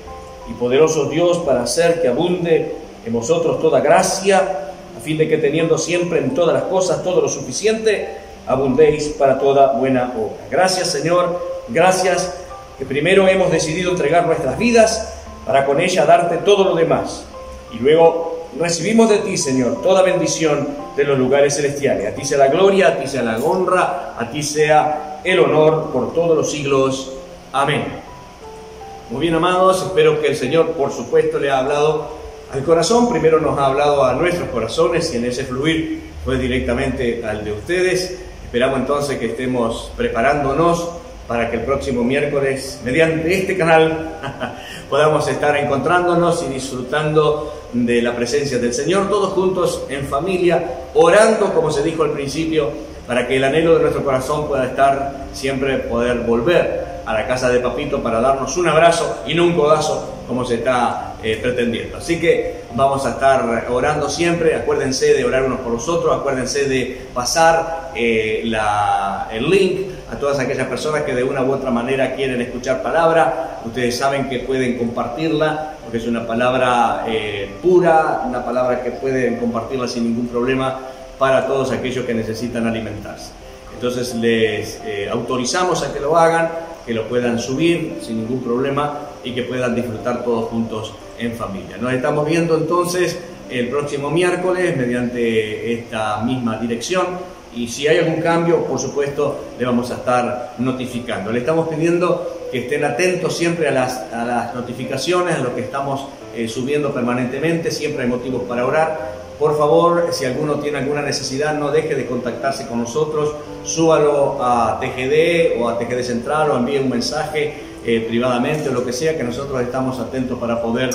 Y poderoso Dios, para hacer que abunde en vosotros toda gracia, a fin de que teniendo siempre en todas las cosas todo lo suficiente, abundéis para toda buena obra. Gracias, Señor, gracias que primero hemos decidido entregar nuestras vidas para con ella darte todo lo demás. Y luego recibimos de ti, Señor, toda bendición de los lugares celestiales. A ti sea la gloria, a ti sea la honra, a ti sea el honor por todos los siglos. Amén. Muy bien, amados, espero que el Señor, por supuesto, le ha hablado al corazón. Primero nos ha hablado a nuestros corazones y en ese fluir fue directamente al de ustedes. Esperamos entonces que estemos preparándonos para que el próximo miércoles, mediante este canal, podamos estar encontrándonos y disfrutando de la presencia del Señor, todos juntos en familia, orando, como se dijo al principio, para que el anhelo de nuestro corazón pueda estar siempre, poder volver a la casa de Papito para darnos un abrazo y no un codazo como se está pretendiendo. Así que vamos a estar orando siempre. Acuérdense de orar unos por los otros, acuérdense de pasar el link a todas aquellas personas que de una u otra manera quieren escuchar palabra. Ustedes saben que pueden compartirla, porque es una palabra pura, una palabra que pueden compartirla sin ningún problema para todos aquellos que necesitan alimentarse. Entonces les autorizamos a que lo hagan, que lo puedan subir sin ningún problema y que puedan disfrutar todos juntos en familia. Nos estamos viendo entonces el próximo miércoles mediante esta misma dirección, y si hay algún cambio, por supuesto, le vamos a estar notificando. Le estamos pidiendo que estén atentos siempre a las notificaciones, a lo que estamos subiendo permanentemente. Siempre hay motivos para orar. Por favor, si alguno tiene alguna necesidad, no deje de contactarse con nosotros. Súbalo a TGD o a TGD Central, o envíe un mensaje privadamente o lo que sea, que nosotros estamos atentos para poder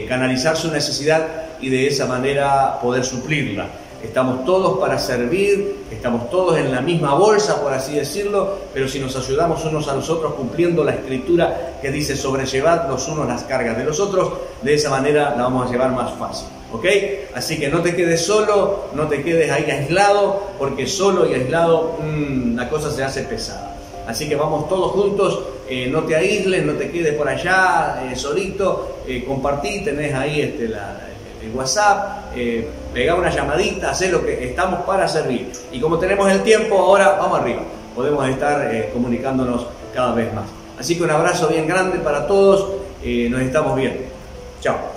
canalizar su necesidad y de esa manera poder suplirla. Estamos todos para servir, estamos todos en la misma bolsa, por así decirlo, pero si nos ayudamos unos a los otros cumpliendo la escritura que dice: sobrellevad los unos las cargas de los otros, de esa manera la vamos a llevar más fácil. ¿Ok? Así que no te quedes solo, no te quedes ahí aislado, porque solo y aislado la cosa se hace pesada. Así que vamos todos juntos, no te aísles, no te quedes por allá solito, compartí, tenés ahí el WhatsApp, pegá una llamadita, hacé lo que estamos para servir. Y como tenemos el tiempo, ahora vamos arriba, podemos estar comunicándonos cada vez más. Así que un abrazo bien grande para todos, nos estamos viendo. Chao.